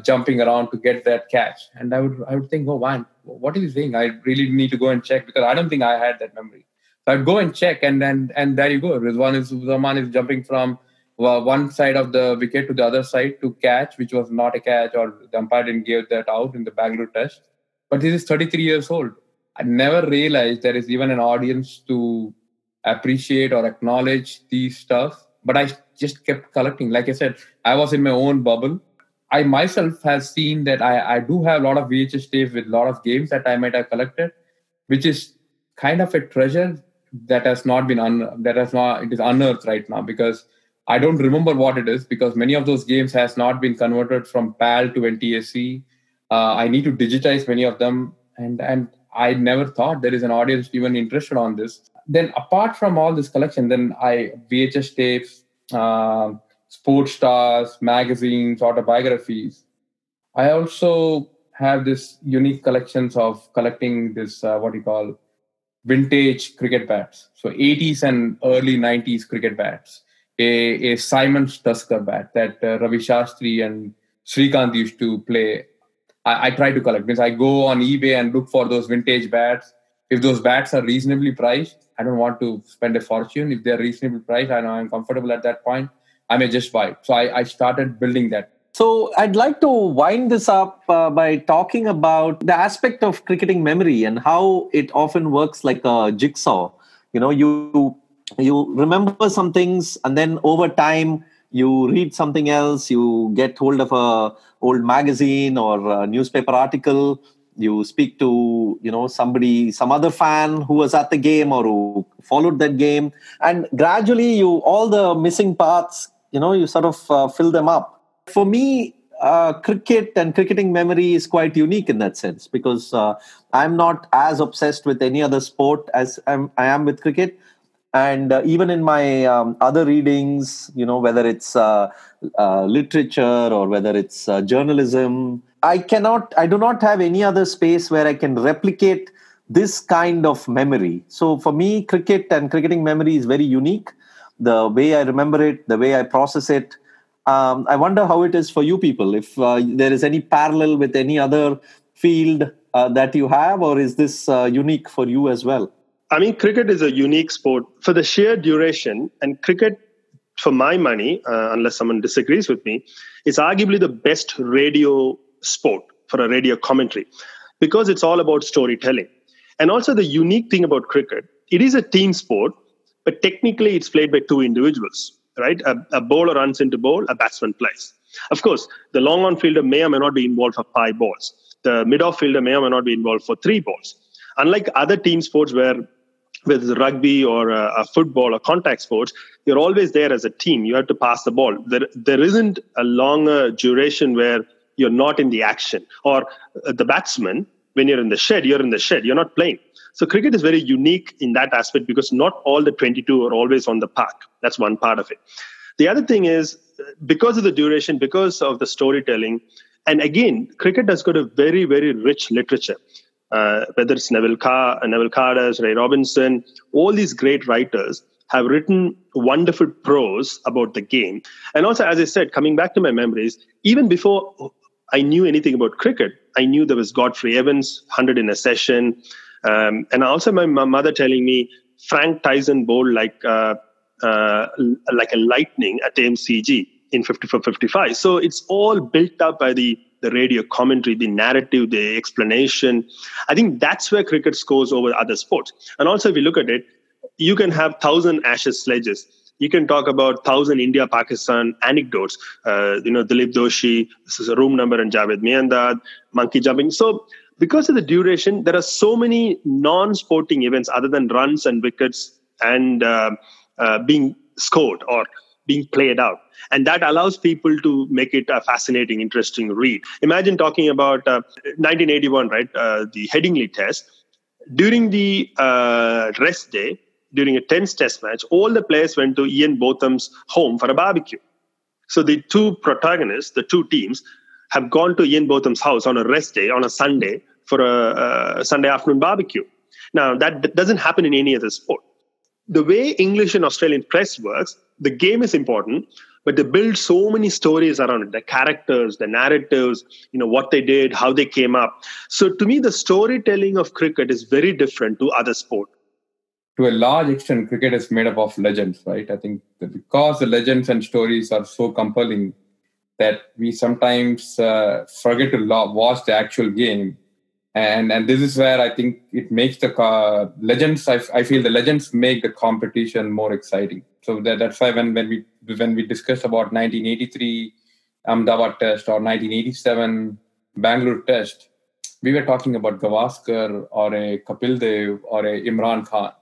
jumping around to get that catch. And I would think, oh, man, what is he saying? I really need to go and check because I don't think I had that memory. So I'd go and check and there you go. Rizwan-ur-Zaman is jumping from one side of the wicket to the other side to catch, which was not a catch, or the umpire didn't give that out in the Bangalore test. But this is 33 years old. I never realized there is even an audience to appreciate or acknowledge these stuff. But I just kept collecting. Like I said, I was in my own bubble. I myself have seen that I do have a lot of VHS tapes with a lot of games that I might have collected, which is kind of a treasure that has not been it is unearthed right now because I don't remember what it is because many of those games has not been converted from PAL to NTSC. I need to digitize many of them, and I never thought there is an audience even interested on this. Then apart from all this collection, then I VHS tapes, Sports Stars, magazines, autobiographies. I also have this unique collections of collecting this what you call vintage cricket bats. So 80s and early 90s cricket bats. A Simon's Tusker bat that Ravi Shastri and Srikanth used to play. I try to collect. Means I go on eBay and look for those vintage bats. If those bats are reasonably priced, I don't want to spend a fortune. If they're reasonably priced, I know I'm comfortable at that point, I may just buy it. So I started building that. So I'd like to wind this up by talking about the aspect of cricketing memory and how it often works like a jigsaw. You remember some things, and then over time you read something else. You get hold of a old magazine or a newspaper article. You speak to somebody, some other fan who was at the game or who followed that game, and gradually all the missing parts, you sort of fill them up. For me, cricket and cricketing memory is quite unique in that sense because I'm not as obsessed with any other sport as I am with cricket. And even in my other readings, whether it's literature or whether it's journalism, I do not have any other space where I can replicate this kind of memory. So for me, cricket and cricketing memory is very unique. The way I remember it, the way I process it. I wonder how it is for you people. If there is any parallel with any other field that you have, or is this unique for you as well? I mean, cricket is a unique sport for the sheer duration, and cricket, for my money, unless someone disagrees with me, is arguably the best radio sport for a radio commentary because it's all about storytelling. And also the unique thing about cricket, it is a team sport, but technically it's played by two individuals, right? A bowler runs into bowl, a batsman plays. Of course, the long on fielder may or may not be involved for 5 balls. The mid-off fielder may or may not be involved for 3 balls. Unlike other team sports where with rugby or a football or contact sports, you're always there as a team. You have to pass the ball. There isn't a longer duration where you're not in the action. Or the batsman, when you're in the shed, you're in the shed. You're not playing. So cricket is very unique in that aspect because not all the 22 are always on the park. That's one part of it. The other thing is, because of the duration, because of the storytelling, and again, cricket has got a very, very rich literature. Whether it's Neville Cardus, Ray Robinson, all these great writers have written wonderful prose about the game. And also, as I said, coming back to my memories, even before I knew anything about cricket, I knew there was Godfrey Evans, 100 in a session. And also my mother telling me Frank Tyson bowled like a lightning at MCG in 54-55. So it's all built up by the radio commentary, the narrative, the explanation. I think that's where cricket scores over other sports. And also, if you look at it, you can have 1,000 Ashes sledges. You can talk about 1,000 India-Pakistan anecdotes. Dilip Doshi, this is a room number, and Javed Miandad, monkey jumping. So because of the duration, there are so many non-sporting events other than runs and wickets and being scored or being played out. And that allows people to make it a fascinating, interesting read. Imagine talking about 1981, right? The Headingley Test. During the rest day, during a tense test match, all the players went to Ian Botham's home for a barbecue. So the two protagonists, the two teams, have gone to Ian Botham's house on a rest day, on a Sunday, for a Sunday afternoon barbecue. Now, that doesn't happen in any other sport. The way English and Australian press works, the game is important, but they build so many stories around it, the characters, the narratives, what they did, how they came up. So to me, the storytelling of cricket is very different to other sport. To a large extent, cricket is made up of legends, right? I think that because the legends and stories are so compelling that we sometimes forget to watch the actual game. And this is where I think it makes the legends. I feel the legends make the competition more exciting. So that's why when we discussed about 1983 Ahmedabad Test or 1987 Bangalore Test, we were talking about Gavaskar or a Kapil Dev or a Imran Khan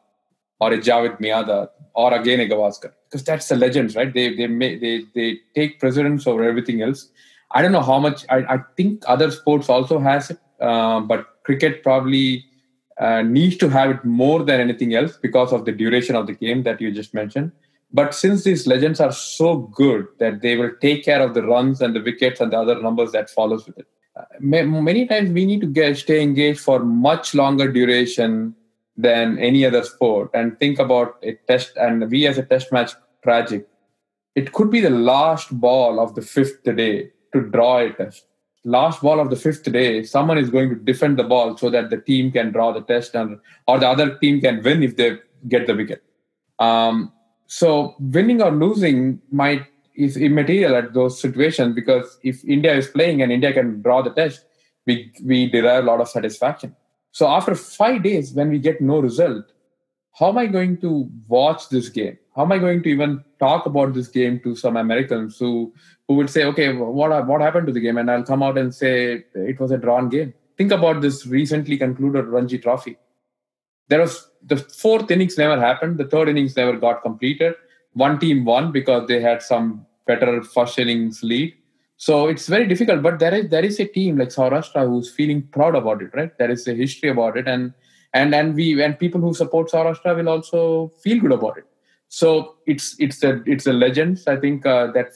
or a Javed Miandad or again a Gavaskar, because that's the legends, right? They take precedence over everything else. I don't know how much. I think other sports also has it. But cricket probably needs to have it more than anything else because of the duration of the game that you just mentioned. But since these legends are so good that they will take care of the runs and the wickets and the other numbers that follows with it. Many times we need to stay engaged for much longer duration than any other sport. And think about a test, and we as a test match tragic. It could be the last ball of the 5th day to draw a test. Last ball of the 5th day, someone is going to defend the ball so that the team can draw the test or the other team can win if they get the wicket. So winning or losing is immaterial at those situations, because if India is playing and India can draw the test, we derive a lot of satisfaction. So after 5 days, when we get no result, how am I going to watch this game? How am I going to even talk about this game to some Americans who would say, okay, what happened to the game? And I'll come out and say it was a drawn game. Think about this recently concluded Ranji Trophy. There was the 4th innings never happened. The 3rd innings never got completed. One team won because they had some better first innings lead. So it's very difficult. But there is a team like Saurashtra who's feeling proud about it, right? There is a history about it, and people who support Saurashtra will also feel good about it. So it's the legends, I think, that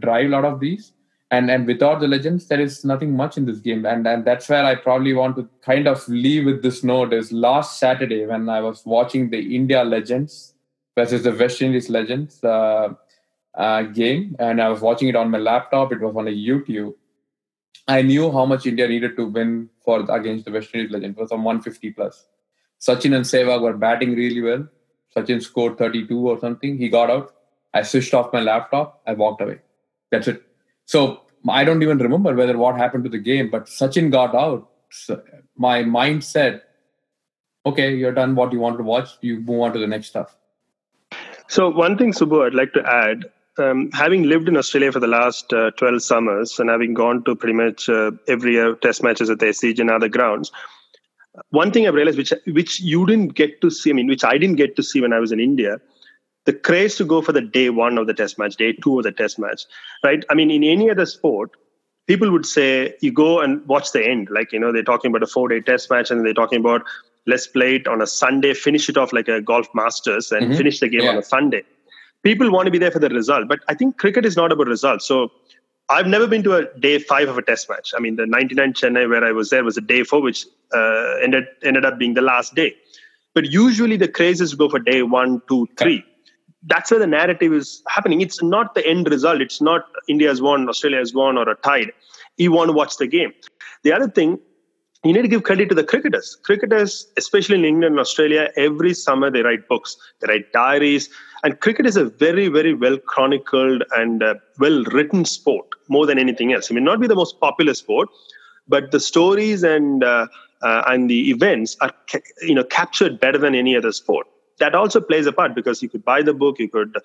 drive a lot of these. And without the legends, there is nothing much in this game. And that's where I probably want to kind of leave with this note is last Saturday when I was watching the India Legends versus the West Indies Legends game, and I was watching it on my laptop. It was on a YouTube. I knew how much India needed to win against the West Indies Legends. It was on 150 plus. Sachin and Sehwag were batting really well. Sachin scored 32 or something. He got out. I switched off my laptop. I walked away. That's it. So I don't even remember what happened to the game, but Sachin got out. So my mind said, okay, you're done what you wanted to watch. You move on to the next stuff. So one thing, Subbu, I'd like to add, having lived in Australia for the last 12 summers and having gone to pretty much every year test matches at the etched and other grounds, one thing I've realized, which you didn't get to see, which I didn't get to see when I was in India, the craze to go for the day one of the test match, day two of the test match, right? In any other sport, people would say you go and watch the end. Like, they're talking about a 4-day test match and they're talking about let's play it on a Sunday, finish it off like a golf masters and finish the game on a Sunday. People want to be there for the result. But I think cricket is not about results. So I've never been to a day 5 of a test match. The 99 Chennai where I was there was a day 4, which ended up being the last day. But usually the crazes go for day 1, 2, 3. That's where the narrative is happening. It's not the end result. It's not India has won, Australia has won, or a tied. You want to watch the game. The other thing, you need to give credit to the cricketers. Cricketers, especially in England and Australia, every summer they write books, they write diaries. And cricket is a very, very well chronicled and well written sport more than anything else. Not be the most popular sport, but the stories and the events are captured better than any other sport. That also plays a part because you could buy the book, you could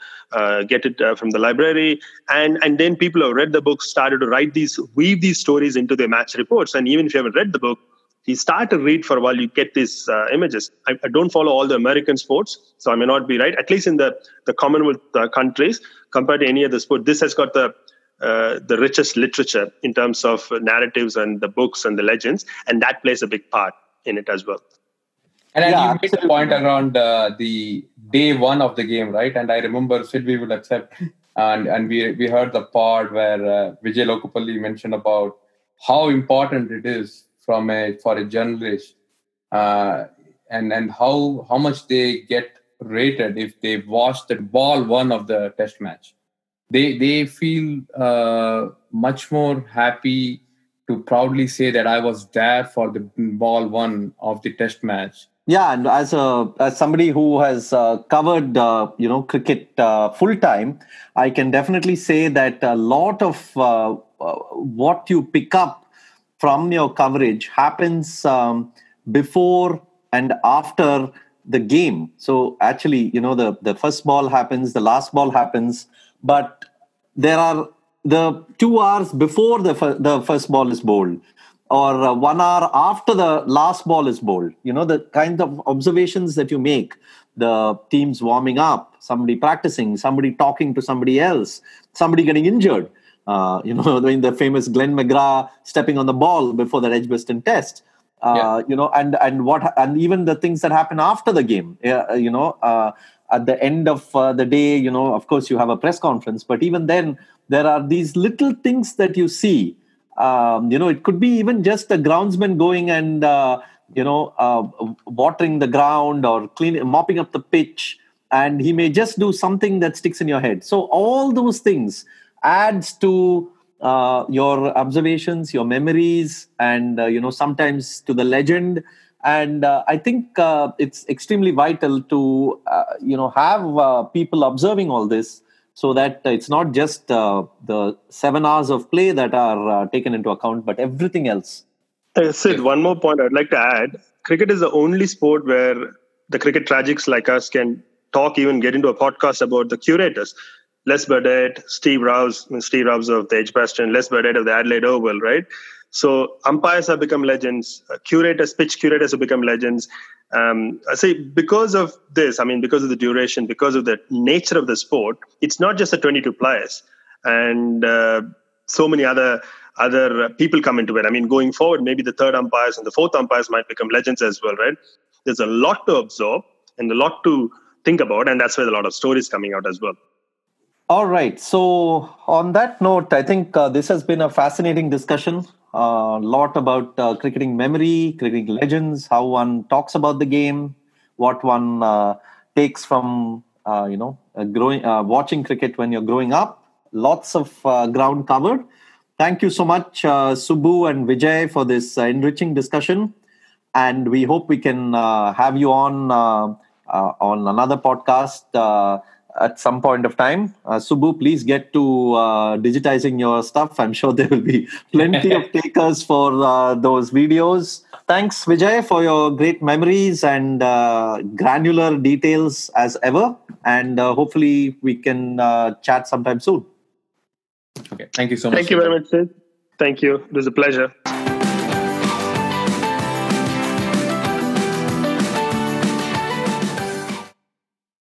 get it from the library, and then people who have read the book started to weave these stories into their match reports. And even if you haven't read the book, you start to read for a while, you get these images. I don't follow all the American sports, so I may not be right. At least in the Commonwealth countries, compared to any other sport, this has got the richest literature in terms of narratives and the books and the legends, and that plays a big part in it as well. And you made the point around the day one of the game, right? And I remember Sid, we would accept, and we heard the part where Vijay Lokapalli mentioned about how important it is for a journalist, and how much they get rated if they watch the ball one of the test match. They feel much more happy to proudly say that I was there for the ball one of the test match. Yeah, and as somebody who has covered cricket full time, I can definitely say that a lot of what you pick up from your coverage happens before and after the game. So actually, the first ball happens, the last ball happens, but there are the 2 hours before the first ball is bowled, or 1 hour after the last ball is bowled. The kind of observations that you make, the teams warming up, somebody practicing, somebody talking to somebody else, somebody getting injured. The famous Glenn McGrath stepping on the ball before the Edgbaston test. And even the things that happen after the game. At the end of the day, of course you have a press conference, but even then there are these little things that you see. It could be even just the groundsman going and watering the ground or mopping up the pitch, and he may just do something that sticks in your head. So all those things adds to your observations, your memories, and sometimes to the legend. And I think it's extremely vital to have people observing all this, so that it's not just the 7 hours of play that are taken into account, but everything else. Sid, one more point I'd like to add. Cricket is the only sport where the cricket tragics like us can talk, even get into a podcast about the curators. Les Burdett, Steve Rouse of the Edgbaston, Les Burdett of the Adelaide Oval, right? So umpires have become legends, pitch curators have become legends. I say because of this, because of the duration, because of the nature of the sport, it's not just the 22 players, and so many other people come into it. Going forward, maybe the third umpires and the fourth umpires might become legends as well, right? There's a lot to absorb and a lot to think about, and that's where a lot of stories coming out as well. All right. So on that note, I think this has been a fascinating discussion. A lot about cricketing memory, cricketing legends, how one talks about the game, what one takes from watching cricket when you're growing up. Lots of ground covered. Thank you so much, Subbu and Vijay, for this enriching discussion. And we hope we can have you on another podcast at some point of time. Subbu, please get to digitizing your stuff. I'm sure there will be plenty of takers for those videos. Thanks, Vijay, for your great memories and granular details as ever. And hopefully we can chat sometime soon. Okay. Thank you so much. Thank you very much, Sid. Thank you. It was a pleasure.